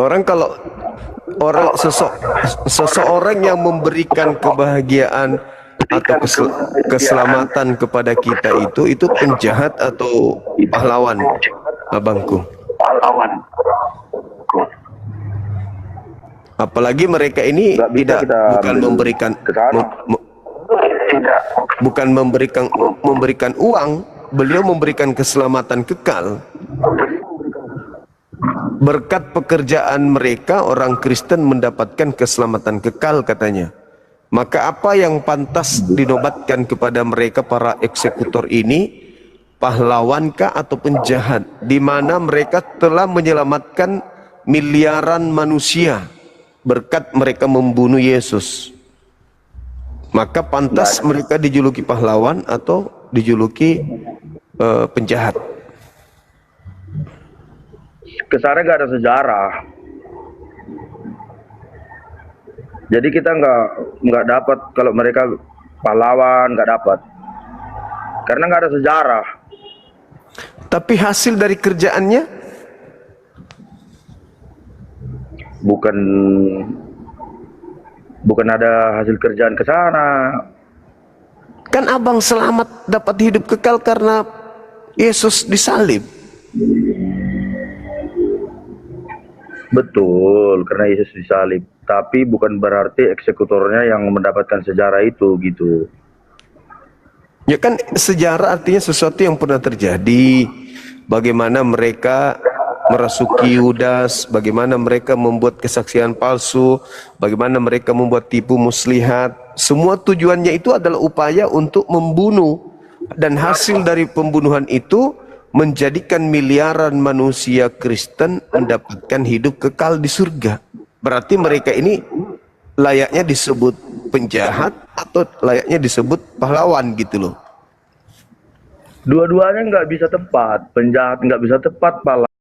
Kalau seseorang yang memberikan kebahagiaan atau keselamatan kepada kita itu penjahat atau pahlawan, abangku? Pahlawan. Apalagi mereka ini bukan memberikan uang, beliau memberikan keselamatan kekal. Berkat pekerjaan mereka, orang Kristen mendapatkan keselamatan kekal katanya. Maka apa yang pantas dinobatkan kepada mereka para eksekutor ini? Pahlawankah atau penjahat? Di mana mereka telah menyelamatkan miliaran manusia berkat mereka membunuh Yesus. Maka pantas mereka dijuluki pahlawan atau dijuluki penjahat. Kesannya nggak ada sejarah. Jadi kita nggak dapat kalau mereka pahlawan, nggak dapat. Karena nggak ada sejarah. Tapi hasil dari kerjaannya bukan ada hasil kerjaan ke sana. Kan abang selamat dapat hidup kekal karena Yesus disalib. Betul, karena Yesus disalib. Tapi bukan berarti eksekutornya yang mendapatkan sejarah itu gitu. Ya kan, sejarah artinya sesuatu yang pernah terjadi. Bagaimana mereka merasuki Yudas, bagaimana mereka membuat kesaksian palsu, bagaimana mereka membuat tipu muslihat. Semua tujuannya itu adalah upaya untuk membunuh. Dan hasil dari pembunuhan itu menjadikan miliaran manusia Kristen mendapatkan hidup kekal di surga. Berarti mereka ini layaknya disebut penjahat atau layaknya disebut pahlawan gitu loh. Dua-duanya nggak bisa tepat, penjahat nggak bisa tepat, pahlawan